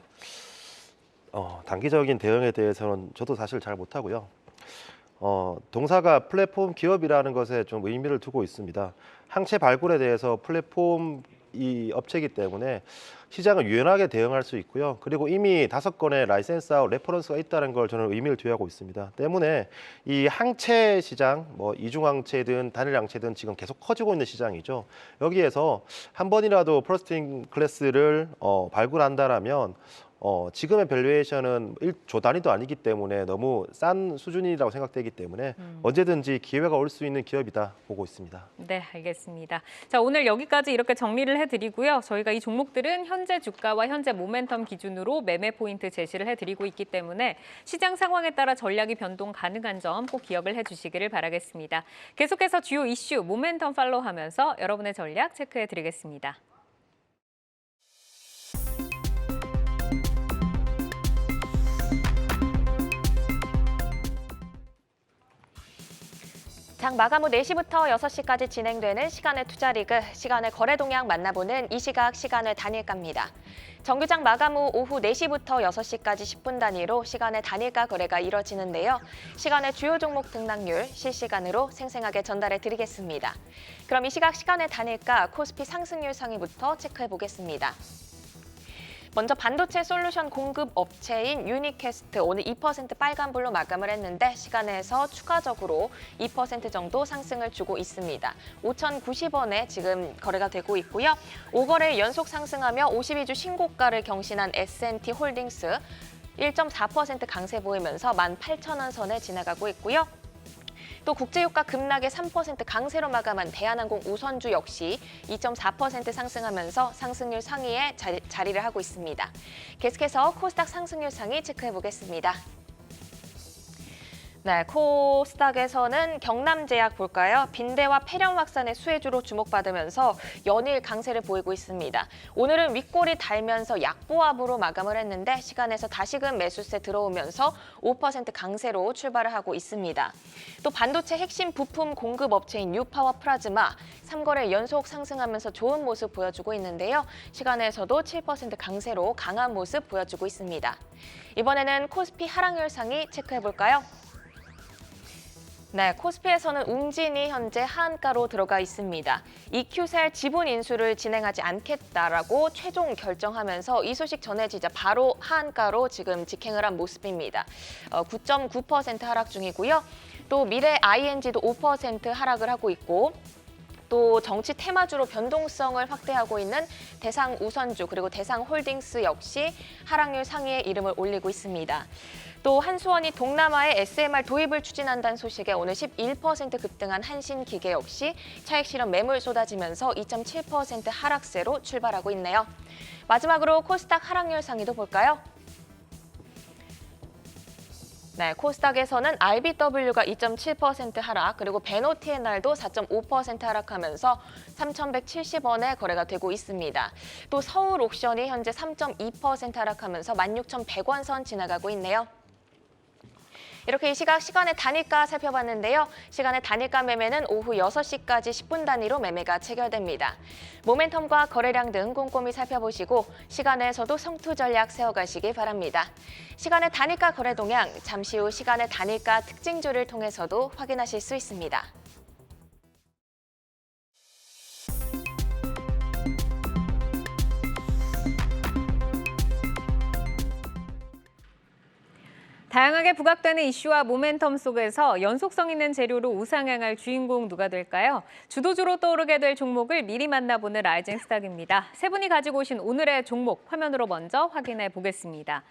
단기적인 대응에 대해서는 저도 사실 잘 못하고요. 동사가 플랫폼 기업이라는 것에 좀 의미를 두고 있습니다. 항체 발굴에 대해서 플랫폼 이 업체이기 때문에 시장을 유연하게 대응할 수 있고요. 그리고 이미 5건의 라이센스와 레퍼런스가 있다는 걸 저는 의미를 부여하고 있습니다. 때문에 이 항체 시장, 이중항체든 단일항체든 지금 계속 커지고 있는 시장이죠. 여기에서 한 번이라도 퍼스트 클래스를 발굴한다라면 지금의 밸류에이션은 1조 단위도 아니기 때문에 너무 싼 수준이라고 생각되기 때문에 언제든지 기회가 올 수 있는 기업이다 보고 있습니다. 네, 알겠습니다. 자, 오늘 여기까지 이렇게 정리를 해드리고요. 저희가 이 종목들은 현재 주가와 현재 모멘텀 기준으로 매매 포인트 제시를 해드리고 있기 때문에 시장 상황에 따라 전략이 변동 가능한 점 꼭 기억을 해주시기를 바라겠습니다. 계속해서 주요 이슈, 모멘텀 팔로우하면서 여러분의 전략 체크해드리겠습니다. 장 마감 후 4시부터 6시까지 진행되는 시간의 투자리그, 시간의 거래 동향 만나보는 이 시각 시간의 단일가입니다. 정규장 마감 후 오후 4시부터 6시까지 10분 단위로 시간의 단일가 거래가 이뤄지는데요. 시간의 주요 종목 등락률 실시간으로 생생하게 전달해 드리겠습니다. 그럼 이 시각 시간의 단일가 코스피 상승률 상위부터 체크해 보겠습니다. 먼저 반도체 솔루션 공급 업체인 유니캐스트 오늘 2% 빨간불로 마감을 했는데 시간에서 추가적으로 2% 정도 상승을 주고 있습니다. 5,090원에 지금 거래가 되고 있고요. 5거래 연속 상승하며 52주 신고가를 경신한 S&T 홀딩스 1.4% 강세 보이면서 18,000원 선에 지나가고 있고요. 또 국제유가 급락에 3% 강세로 마감한 대한항공 우선주 역시 2.4% 상승하면서 상승률 상위에 자리를 하고 있습니다. 계속해서 코스닥 상승률 상위 체크해 보겠습니다. 네, 코스닥에서는 경남제약 볼까요? 빈대와 폐렴 확산의 수혜주로 주목받으면서 연일 강세를 보이고 있습니다. 오늘은 윗골이 달면서 약보합으로 마감을 했는데 시간에서 다시금 매수세 들어오면서 5% 강세로 출발을 하고 있습니다. 또 반도체 핵심 부품 공급 업체인 뉴파워 플라즈마 3거래 연속 상승하면서 좋은 모습 보여주고 있는데요. 시간에서도 7% 강세로 강한 모습 보여주고 있습니다. 이번에는 코스피 하락률 상위 체크해 볼까요? 네, 코스피에서는 웅진이 현재 하한가로 들어가 있습니다. EQ셀 지분 인수를 진행하지 않겠다라고 최종 결정하면서 이 소식 전해지자 바로 하한가로 지금 직행을 한 모습입니다. 9.9% 하락 중이고요. 또 미래 ING도 5% 하락을 하고 있고 또 정치 테마주로 변동성을 확대하고 있는 대상 우선주 그리고 대상 홀딩스 역시 하락률 상위에 이름을 올리고 있습니다. 또 한수원이 동남아에 SMR 도입을 추진한다는 소식에 오늘 11% 급등한 한신기계 역시 차익 실현 매물 쏟아지면서 2.7% 하락세로 출발하고 있네요. 마지막으로 코스닥 하락률 상위도 볼까요? 네, 코스닥에서는 RBW가 2.7% 하락, 그리고 베노TNR도 4.5% 하락하면서 3,170원에 거래가 되고 있습니다. 또 서울옥션이 현재 3.2% 하락하면서 16,100원 선 지나가고 있네요. 이렇게 이 시간의 단위가 살펴봤는데요. 시간의 단위가 매매는 오후 6시까지 10분 단위로 매매가 체결됩니다. 모멘텀과 거래량 등 꼼꼼히 살펴보시고 시간에서도 성투 전략 세워가시기 바랍니다. 시간의 단위가 거래 동향, 잠시 후 시간의 단위가 특징주를 통해서도 확인하실 수 있습니다. 다양하게 부각되는 이슈와 모멘텀 속에서 연속성 있는 재료로 우상향할 주인공 누가 될까요? 주도주로 떠오르게 될 종목을 미리 만나보는 라이징 스탁입니다. 세 분이 가지고 오신 오늘의 종목 화면으로 먼저 확인해 보겠습니다.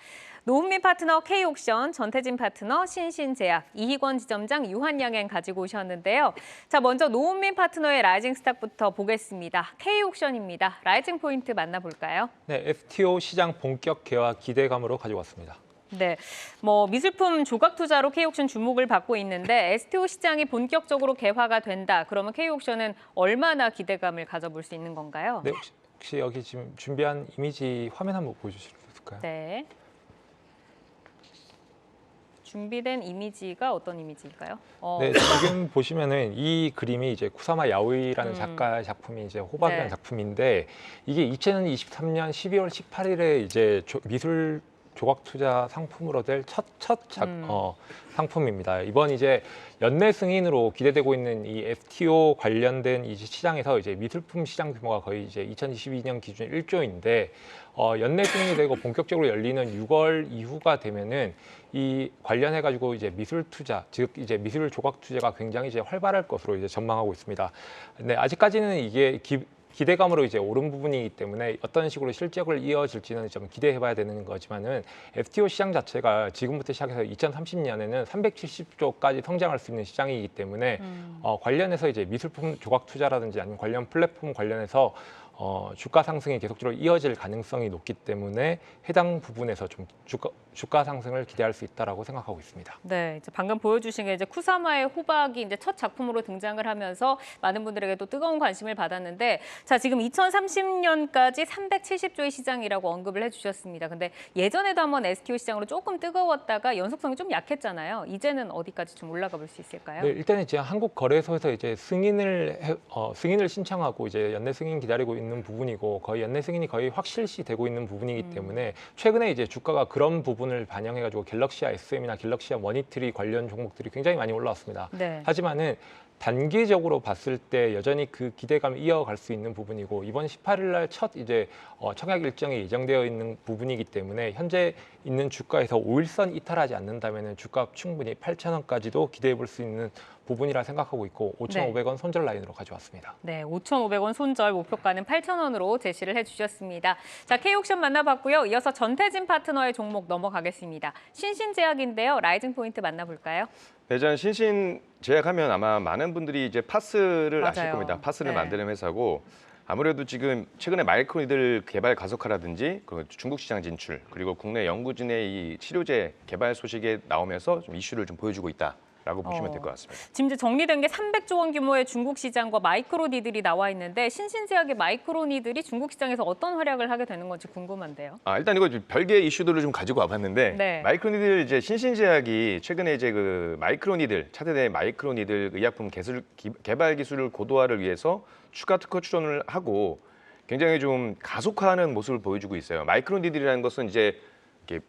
노훈민 파트너 K옥션, 전태진 파트너 신신제약, 이희권 지점장 유한양행 가지고 오셨는데요. 자, 먼저 노훈민 파트너의 라이징 스탁부터 보겠습니다. K옥션입니다. 라이징 포인트 만나볼까요? 네, FTO 시장 본격 개화 기대감으로 가져왔습니다. 네, 미술품 조각 투자로 K옥션 주목을 받고 있는데 STO 시장이 본격적으로 개화가 된다. 그러면 K옥션은 얼마나 기대감을 가져볼 수 있는 건가요? 네, 혹시 여기 지금 준비한 이미지 화면 한번 보여주실 수 있을까요? 네. 준비된 이미지가 어떤 이미지일까요? 네, 지금 보시면은 이 그림이 이제 쿠사마 야오이라는 작가의 작품이 이제 호박이라는 네. 작품인데 이게 2023년 12월 18일에 이제 미술 조각 투자 상품으로 될 첫 상품입니다. 이번 이제 연내 승인으로 기대되고 있는 이 FTO 관련된 이 시장에서 이제 미술품 시장 규모가 거의 이제 2022년 기준 1조인데 연내 승인이 되고 본격적으로 열리는 6월 이후가 되면은 이 관련해 가지고 이제 미술 투자, 즉 이제 미술 조각 투자가 굉장히 이제 활발할 것으로 이제 전망하고 있습니다. 근데 아직까지는 이게 기대감으로 이제 오른 부분이기 때문에 어떤 식으로 실적을 이어질지는 좀 기대해봐야 되는 거지만은 FTO 시장 자체가 지금부터 시작해서 2030년에는 370조까지 성장할 수 있는 시장이기 때문에 관련해서 이제 미술품 조각 투자라든지 아니면 관련 플랫폼 관련해서 주가 상승이 계속적으로 이어질 가능성이 높기 때문에 해당 부분에서 좀 주가 상승을 기대할 수 있다라고 생각하고 있습니다. 네, 이제 방금 보여주신 게 이제 쿠사마의 호박이 이제 첫 작품으로 등장을 하면서 많은 분들에게 또 뜨거운 관심을 받았는데, 자 지금 2030년까지 370조의 시장이라고 언급을 해주셨습니다. 근데 예전에도 한번 STO 시장으로 조금 뜨거웠다가 연속성이 좀 약했잖아요. 이제는 어디까지 좀 올라가 볼 수 있을까요? 네, 일단 이제 한국 거래소에서 이제 승인을 신청하고 이제 연내 승인 기다리고 있는 부분이고 거의 연내 승인이 거의 확실시 되고 있는 부분이기 때문에 최근에 이제 주가가 그런 부분을 반영해가지고 갤럭시아 SM이나 갤럭시아 머니트리 관련 종목들이 굉장히 많이 올라왔습니다. 네. 하지만은 단기적으로 봤을 때 여전히 그 기대감을 이어갈 수 있는 부분이고 이번 18일 날 첫 이제 청약 일정이 예정되어 있는 부분이기 때문에 현재 있는 주가에서 5일선 이탈하지 않는다면은 주가 충분히 8,000원까지도 기대해 볼 수 있는 부분이라 생각하고 있고 5,500원 손절 라인으로 가져왔습니다. 네, 5,500원 손절, 목표가는 8,000원으로 제시를 해주셨습니다. 자, K옥션 만나봤고요. 이어서 전태진 파트너의 종목 넘어가겠습니다. 신신제약인데요. 라이징 포인트 만나볼까요? 대전 신신제약하면 아마 많은 분들이 이제 파스를 아실 맞아요. 겁니다. 파스를 네. 만드는 회사고 아무래도 지금 최근에 마이크로니들 개발 가속화라든지 그 중국 시장 진출 그리고 국내 연구진의 이 치료제 개발 소식에 나오면서 좀 이슈를 좀 보여주고 있다라고 보시면 될 것 같습니다. 지금 이제 정리된 게 300조 원 규모의 중국 시장과 마이크로니들이 나와 있는데 신신제약의 마이크로니들이 중국 시장에서 어떤 활약을 하게 되는 건지 궁금한데요. 일단 이거 좀 별개의 이슈들을 좀 가지고 와봤는데 네. 마이크로니들 이제 신신제약이 최근에 이제 그 마이크로니들 차세대 마이크로니들 의약품 개발 기술을 고도화를 위해서 추가 특허 출원을 하고 굉장히 좀 가속화하는 모습을 보여주고 있어요. 마이크로니들이라는 것은 이제 이렇게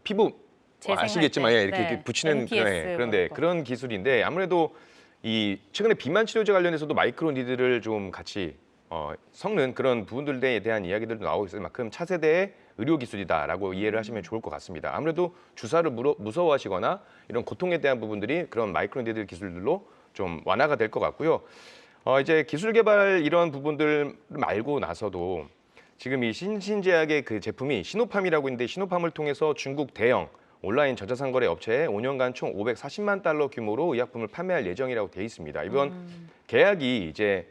피부 재생할 아시겠지만 때. 예, 이렇게 네. 붙이는 NPS 그런데 그런 거. 그런 기술인데 아무래도 이 최근에 비만 치료제 관련해서도 마이크로니들을 좀 같이 섞는 그런 부분들에 대한 이야기들도 나오고 있을 만큼 차세대의 의료 기술이다라고 이해를 하시면 좋을 것 같습니다. 아무래도 주사를 무서워하시거나 이런 고통에 대한 부분들이 그런 마이크로니들 기술들로 좀 완화가 될 것 같고요. 이제 기술 개발 이런 부분들 말고 나서도 지금 이 신신제약의 그 제품이 시노팜이라고 있는데 시노팜을 통해서 중국 대형 온라인 전자상거래 업체에 5년간 총 540만 달러 규모로 의약품을 판매할 예정이라고 돼 있습니다. 이번 계약이 이제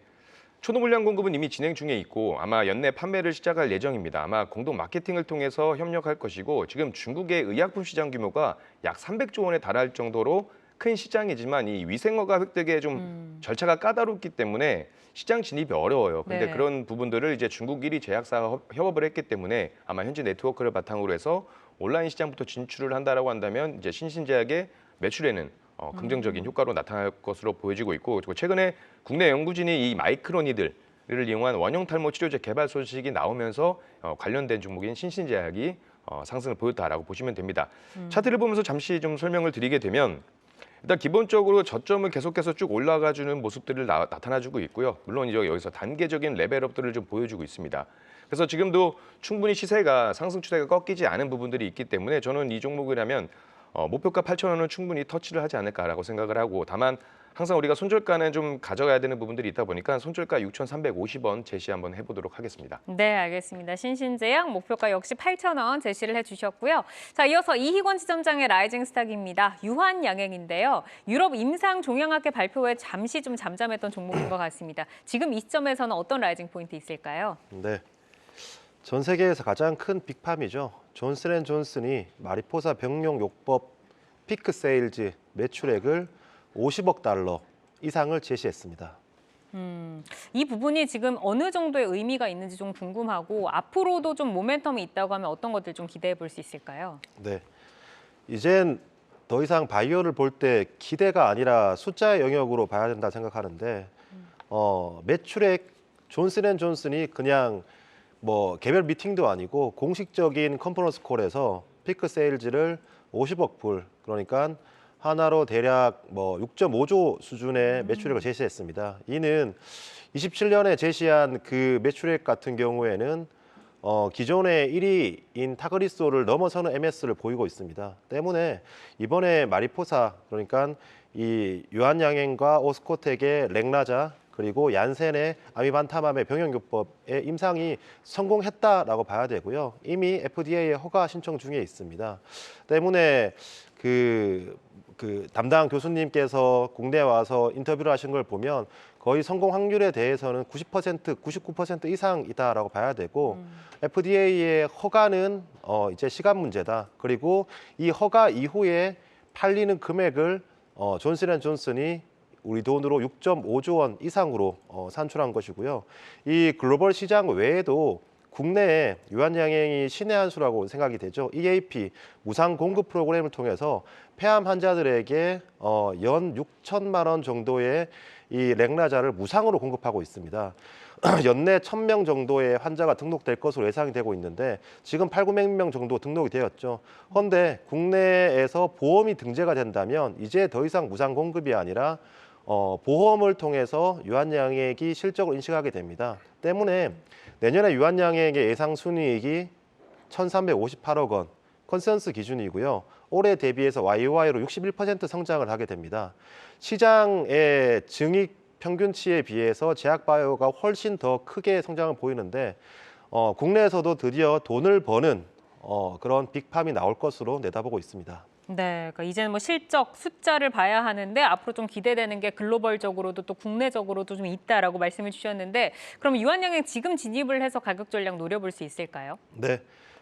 초도 물량 공급은 이미 진행 중에 있고 아마 연내 판매를 시작할 예정입니다. 아마 공동 마케팅을 통해서 협력할 것이고 지금 중국의 의약품 시장 규모가 약 300조 원에 달할 정도로 큰 시장이지만 이 위생허가 획득에 좀 절차가 까다롭기 때문에 시장 진입이 어려워요. 근데 네. 그런 부분들을 이제 중국 1위 제약사와 협업을 했기 때문에 아마 현지 네트워크를 바탕으로 해서 온라인 시장부터 진출을 한다라고 한다면 이제 신신제약의 매출에는 긍정적인 효과로 나타날 것으로 보여지고 있고 그리고 최근에 국내 연구진이 이 마이크로니들을 이용한 원형 탈모 치료제 개발 소식이 나오면서 관련된 종목인 신신제약이 상승을 보였다라고 보시면 됩니다. 차트를 보면서 잠시 좀 설명을 드리게 되면 일단 기본적으로 저점을 계속해서 쭉 올라가주는 모습들을 나타나주고 있고요. 물론 이제 여기서 단계적인 레벨업들을 좀 보여주고 있습니다. 그래서 지금도 충분히 시세가 상승 추세가 꺾이지 않은 부분들이 있기 때문에 저는 이 종목이라면 목표가 8,000원은 충분히 터치를 하지 않을까라고 생각을 하고 다만 항상 우리가 손절가는 좀 가져가야 되는 부분들이 있다 보니까 손절가 6,350원 제시 한번 해보도록 하겠습니다. 네, 알겠습니다. 신신제약 목표가 역시 8,000원 제시를 해주셨고요. 자, 이어서 이희권 지점장의 라이징 스탁입니다. 유한양행인데요. 유럽 임상 종양학회 발표 후에 잠시 좀 잠잠했던 종목인 것 같습니다. 지금 이 시점에서는 어떤 라이징 포인트 있을까요? 네. 전 세계에서 가장 큰 빅팜이죠. 존슨앤존슨이 마리포사 병용 요법 피크 세일즈 매출액을 50억 달러 이상을 제시했습니다. 이 부분이 지금 어느 정도의 의미가 있는지 좀 궁금하고 앞으로도 좀 모멘텀이 있다고 하면 어떤 것들 좀 기대해 볼 수 있을까요? 네. 이젠 더 이상 바이오를 볼 때 기대가 아니라 숫자의 영역으로 봐야 된다 생각하는데 매출액 존슨앤존슨이 그냥 뭐 개별 미팅도 아니고 공식적인 컨퍼런스 콜에서 피크 세일즈를 50억 불 그러니까 하나로 대략 뭐 6.5조 수준의 매출액을 제시했습니다. 이는 27년에 제시한 그 매출액 같은 경우에는 기존의 1위인 타그리소를 넘어서는 MS를 보이고 있습니다. 때문에 이번에 마리포사 그러니까 이 유한양행과 오스코텍의 렉나자 그리고 얀센의 아미반타맘의 병용요법의 임상이 성공했다라고 봐야 되고요. 이미 FDA에 허가 신청 중에 있습니다. 때문에 그 담당 교수님께서 국내에 와서 인터뷰를 하신 걸 보면 거의 성공 확률에 대해서는 90%, 99% 이상이다라고 봐야 되고 FDA의 허가는 이제 시간 문제다. 그리고 이 허가 이후에 팔리는 금액을 존슨앤존슨이 우리 돈으로 6.5조 원 이상으로 산출한 것이고요. 이 글로벌 시장 외에도 국내에 유한양행이 신의 한 수라고 생각이 되죠. EAP 무상 공급 프로그램을 통해서 폐암 환자들에게 연 6천만 원 정도의 이 렉나자를 무상으로 공급하고 있습니다. 연내 1,000명 정도의 환자가 등록될 것으로 예상이 되고 있는데 지금 8,900명 정도 등록이 되었죠. 그런데 국내에서 보험이 등재가 된다면 이제 더 이상 무상 공급이 아니라 보험을 통해서 유한양액이 실적을 인식하게 됩니다. 때문에 내년에 유한양액의 예상 순이익이 1,358억 원, 컨센서스 기준이고요. 올해 대비해서 YOY로 61% 성장을 하게 됩니다. 시장의 증익 평균치에 비해서 제약바이오가 훨씬 더 크게 성장을 보이는데 국내에서도 드디어 돈을 버는 그런 빅팜이 나올 것으로 내다보고 있습니다. 네, 그러니까 이제는 뭐 실적 숫자를 봐야 하는데 앞으로 좀 기대되는 게 글로벌적으로도 또 국내적으로도 좀 있다라고 말씀을 주셨는데 그럼 유한양행 지금 진입을 해서 가격 전략 노려볼 수 있을까요? 네,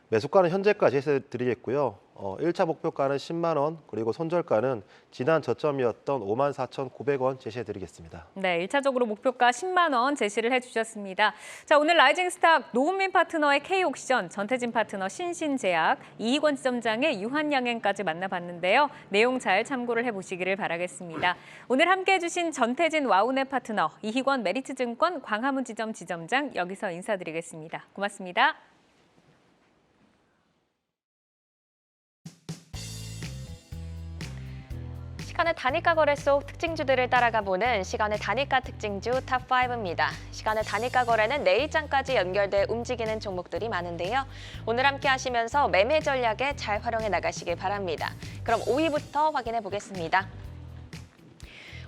매수가는 현재가 제시해드리겠고요. 1차 목표가는 10만 원, 그리고 손절가는 지난 저점이었던 54,900원 제시해드리겠습니다. 네, 1차적으로 목표가 10만 원 제시를 해주셨습니다. 자, 오늘 라이징 스탁 노은민 파트너의 K옥션, 전태진 파트너 신신제약, 이희권 지점장의 유한양행까지 만나봤는데요. 내용 잘 참고를 해보시기를 바라겠습니다. 오늘 함께해 주신 전태진 와우넷 파트너, 이희권 메리츠증권 광화문 지점 지점장 여기서 인사드리겠습니다. 고맙습니다. 시간의 단위가 거래 속 특징주들을 따라가 보는 시간의 단위가 특징주 탑5입니다. 시간의 단위가 거래는 내일장까지 연결돼 움직이는 종목들이 많은데요. 오늘 함께 하시면서 매매 전략에 잘 활용해 나가시길 바랍니다. 그럼 5위부터 확인해 보겠습니다.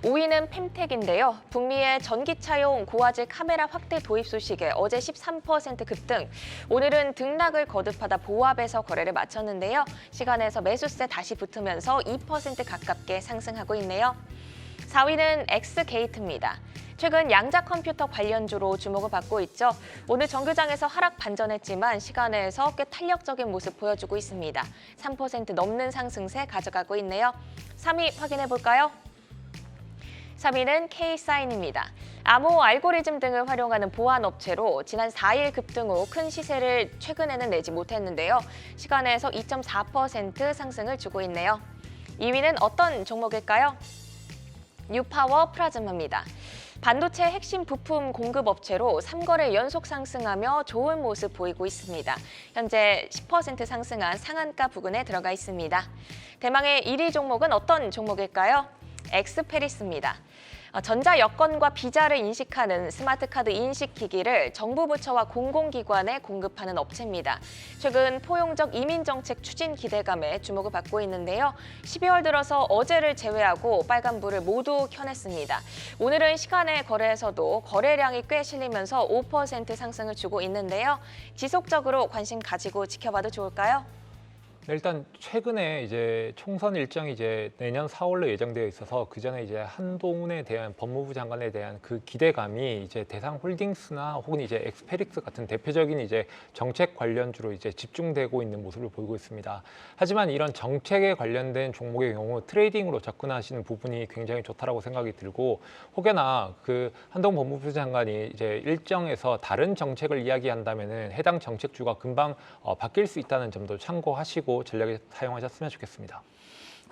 5위는 펜텍인데요. 북미의 전기차용 고화질 카메라 확대 도입 소식에 어제 13% 급등, 오늘은 등락을 거듭하다 보합에서 거래를 마쳤는데요. 시간에서 매수세 다시 붙으면서 2% 가깝게 상승하고 있네요. 4위는 엑스게이트입니다. 최근 양자 컴퓨터 관련주로 주목을 받고 있죠. 오늘 정규장에서 하락 반전했지만 시간에서 꽤 탄력적인 모습 보여주고 있습니다. 3% 넘는 상승세 가져가고 있네요. 3위 확인해 볼까요? 3위는 K사인입니다. 암호 알고리즘 등을 활용하는 보안 업체로 지난 4일 급등 후 큰 시세를 최근에는 내지 못했는데요. 시간에서 2.4% 상승을 주고 있네요. 2위는 어떤 종목일까요? 뉴파워 플라즈마입니다. 반도체 핵심 부품 공급 업체로 3거래 연속 상승하며 좋은 모습 보이고 있습니다. 현재 10% 상승한 상한가 부근에 들어가 있습니다. 대망의 1위 종목은 어떤 종목일까요? 엑스페리스입니다. 전자 여권과 비자를 인식하는 스마트카드 인식기기를 정부 부처와 공공기관에 공급하는 업체입니다. 최근 포용적 이민정책 추진 기대감에 주목을 받고 있는데요. 12월 들어서 어제를 제외하고 빨간불을 모두 켜냈습니다. 오늘은 시간의 거래에서도 거래량이 꽤 실리면서 5% 상승을 주고 있는데요. 지속적으로 관심 가지고 지켜봐도 좋을까요? 일단 최근에 이제 총선 일정이 이제 내년 4월로 예정되어 있어서 그 전에 이제 한동훈에 대한 법무부 장관에 대한 그 기대감이 이제 대상홀딩스나 혹은 이제 엑스페릭스 같은 대표적인 이제 정책 관련주로 이제 집중되고 있는 모습을 보이고 있습니다. 하지만 이런 정책에 관련된 종목의 경우 트레이딩으로 접근하시는 부분이 굉장히 좋다라고 생각이 들고, 혹여나 그 한동훈 법무부 장관이 이제 일정에서 다른 정책을 이야기한다면은 해당 정책주가 금방 바뀔 수 있다는 점도 참고하시고 전략에 사용하셨으면 좋겠습니다.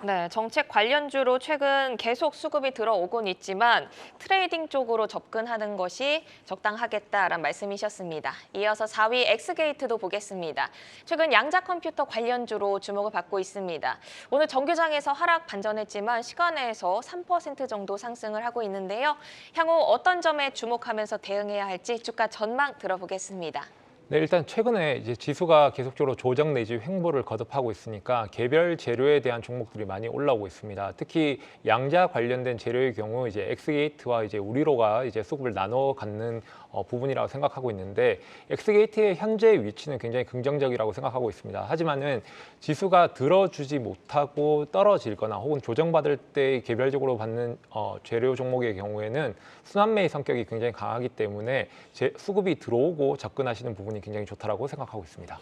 네, 정책 관련주로 최근 계속 수급이 들어오곤 있지만 트레이딩 쪽으로 접근하는 것이 적당하겠다라는 말씀이셨습니다. 이어서 4위 엑스게이트도 보겠습니다. 최근 양자 컴퓨터 관련주로 주목을 받고 있습니다. 오늘 정규장에서 하락 반전했지만 시간에서 3% 정도 상승을 하고 있는데요. 향후 어떤 점에 주목하면서 대응해야 할지 주가 전망 들어보겠습니다. 네, 일단 최근에 이제 지수가 계속적으로 조정 내지 횡보를 거듭하고 있으니까 개별 재료에 대한 종목들이 많이 올라오고 있습니다. 특히 양자 관련된 재료의 경우 이제 엑스게이트와 이제 우리로가 이제 수급을 나눠 갖는 부분이라고 생각하고 있는데, 엑스게이트의 현재 위치는 굉장히 긍정적이라고 생각하고 있습니다. 하지만은 지수가 들어주지 못하고 떨어질거나 혹은 조정받을 때 개별적으로 받는 재료 종목의 경우에는 순환매의 성격이 굉장히 강하기 때문에 수급이 들어오고 접근하시는 부분이 굉장히 좋다라고 생각하고 있습니다.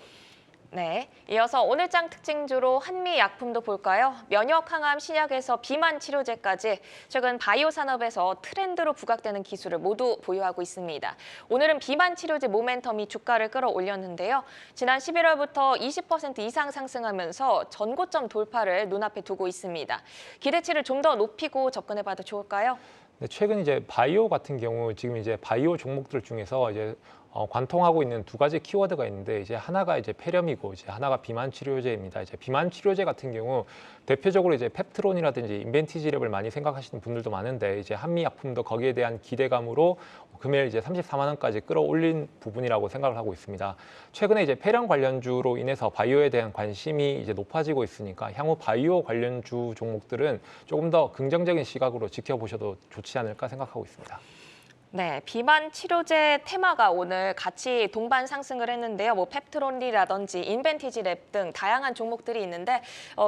네, 이어서 오늘장 특징주로 한미약품도 볼까요? 면역 항암 신약에서 비만 치료제까지 최근 바이오 산업에서 트렌드로 부각되는 기술을 모두 보유하고 있습니다. 오늘은 비만 치료제 모멘텀이 주가를 끌어올렸는데요. 지난 11월부터 20% 이상 상승하면서 전고점 돌파를 눈앞에 두고 있습니다. 기대치를 좀 더 높이고 접근해봐도 좋을까요? 네, 최근 이제 바이오 같은 경우 지금 이제 바이오 종목들 중에서 이제 관통하고 있는 두 가지 키워드가 있는데, 이제 하나가 이제 폐렴이고 이제 하나가 비만 치료제입니다. 이제 비만 치료제 같은 경우 대표적으로 이제 펩트론이라든지 인벤티지랩을 많이 생각하시는 분들도 많은데, 이제 한미약품도 거기에 대한 기대감으로 금일 이제 34만 원까지 끌어올린 부분이라고 생각을 하고 있습니다. 최근에 이제 폐렴 관련주로 인해서 바이오에 대한 관심이 이제 높아지고 있으니까 향후 바이오 관련주 종목들은 조금 더 긍정적인 시각으로 지켜보셔도 좋지 않을까 생각하고 있습니다. 네, 비만 치료제 테마가 오늘 같이 동반 상승을 했는데요. 펩트론이라든지 인벤티지랩 등 다양한 종목들이 있는데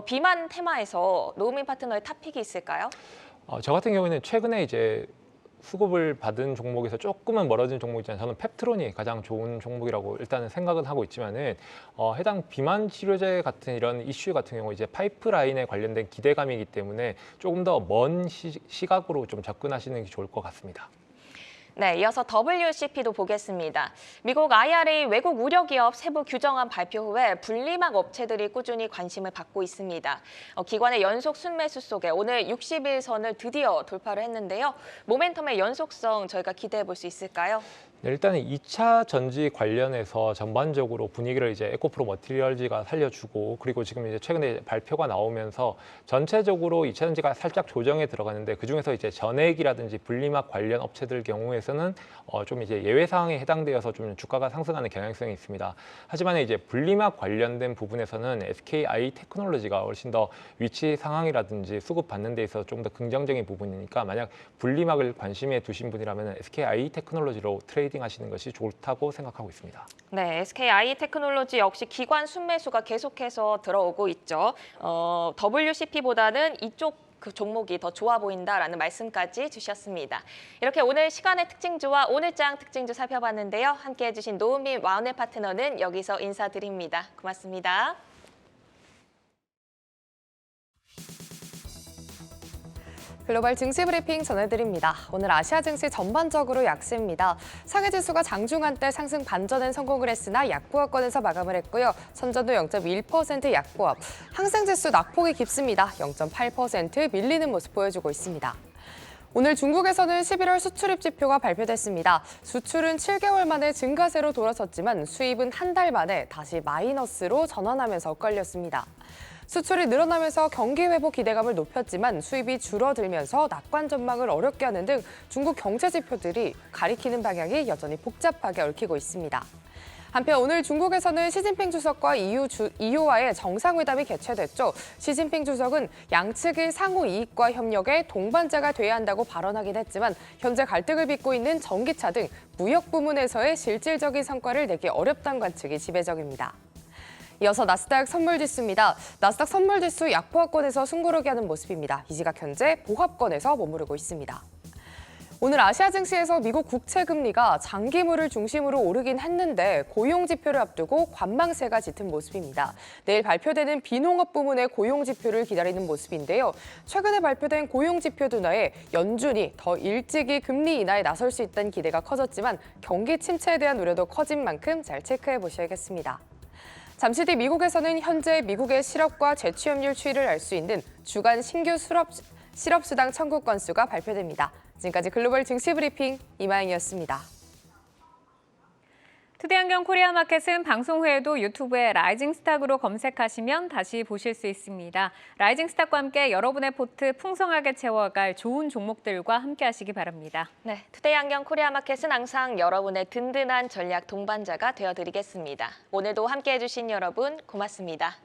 비만 테마에서 노우민 파트너의 탑픽이 있을까요? 저 같은 경우에는 최근에 이제 수급을 받은 종목에서 조금은 멀어진 종목이지만 저는 펩트론이 가장 좋은 종목이라고 일단은 생각은 하고 있지만은 해당 비만 치료제 같은 이런 이슈 같은 경우 이제 파이프라인에 관련된 기대감이기 때문에 조금 더 먼 시각으로 좀 접근하시는 게 좋을 것 같습니다. 네, 이어서 WCP도 보겠습니다. 미국 IRA 외국 우려기업 세부 규정안 발표 후에 분리막 업체들이 꾸준히 관심을 받고 있습니다. 기관의 연속 순매수 속에 오늘 60일선을 드디어 돌파를 했는데요. 모멘텀의 연속성 저희가 기대해 볼 수 있을까요? 네, 일단은 2차 전지 관련해서 전반적으로 분위기를 이제 에코프로 머티리얼즈가 살려주고 그리고 지금 이제 최근에 발표가 나오면서 전체적으로 2차 전지가 살짝 조정에 들어가는데 그중에서 이제 전액이라든지 분리막 관련 업체들 경우에서는 좀 이제 예외 사항에 해당되어서 좀 주가가 상승하는 경향성이 있습니다. 하지만 이제 분리막 관련된 부분에서는 SKI 테크놀로지가 훨씬 더 위치 상황이라든지 수급 받는 데 있어서 좀 더 긍정적인 부분이니까 만약 분리막을 관심에 두신 분이라면 SKI 테크놀로지로 트레이딩 하시는 것이 좋다고 생각하고 있습니다. 네, SKI 테크놀로지 역시 기관 순매수가 계속해서 들어오고 있죠. WCP보다는 이쪽 그 종목이 더 좋아 보인다라는 말씀까지 주셨습니다. 이렇게 오늘 시간의 특징주와 오늘장 특징주 살펴봤는데요. 함께해 주신 노은민 와운의 파트너는 여기서 인사드립니다. 고맙습니다. 글로벌 증시 브리핑 전해드립니다. 오늘 아시아 증시 전반적으로 약세입니다. 상해지수가 장중한때 상승 반전엔 성공을 했으나 약보합권에서 마감을 했고요. 선전도 0.1% 약보합. 항생지수 낙폭이 깊습니다. 0.8% 밀리는 모습 보여주고 있습니다. 오늘 중국에서는 11월 수출입 지표가 발표됐습니다. 수출은 7개월 만에 증가세로 돌아섰지만 수입은 한 달 만에 다시 마이너스로 전환하면서 엇갈렸습니다. 수출이 늘어나면서 경기 회복 기대감을 높였지만 수입이 줄어들면서 낙관 전망을 어렵게 하는 등 중국 경제 지표들이 가리키는 방향이 여전히 복잡하게 얽히고 있습니다. 한편 오늘 중국에서는 시진핑 주석과 EU와의 정상회담이 개최됐죠. 시진핑 주석은 양측이 상호 이익과 협력에 동반자가 돼야 한다고 발언하긴 했지만 현재 갈등을 빚고 있는 전기차 등 무역 부문에서의 실질적인 성과를 내기 어렵다는 관측이 지배적입니다. 이어서 나스닥 선물지수입니다. 나스닥 선물지수 약보합권에서 숨고르게 하는 모습입니다. 이 시각 현재 보합권에서 머무르고 있습니다. 오늘 아시아 증시에서 미국 국채 금리가 장기물을 중심으로 오르긴 했는데 고용 지표를 앞두고 관망세가 짙은 모습입니다. 내일 발표되는 비농업 부문의 고용 지표를 기다리는 모습인데요. 최근에 발표된 고용 지표 둔화에 연준이 더 일찍이 금리 인하에 나설 수 있다는 기대가 커졌지만 경기 침체에 대한 우려도 커진 만큼 잘 체크해 보셔야겠습니다. 잠시 뒤 미국에서는 현재 미국의 실업과 재취업률 추이를 알 수 있는 주간 신규 실업수당 청구 건수가 발표됩니다. 지금까지 글로벌 증시 브리핑 이마영이었습니다. 투데이안경 코리아마켓은 방송 후에도 유튜브에 라이징 스탁으로 검색하시면 다시 보실 수 있습니다. 라이징 스탁과 함께 여러분의 포트 풍성하게 채워갈 좋은 종목들과 함께 하시기 바랍니다. 네, 투데이안경 코리아마켓은 항상 여러분의 든든한 전략 동반자가 되어드리겠습니다. 오늘도 함께해 주신 여러분 고맙습니다.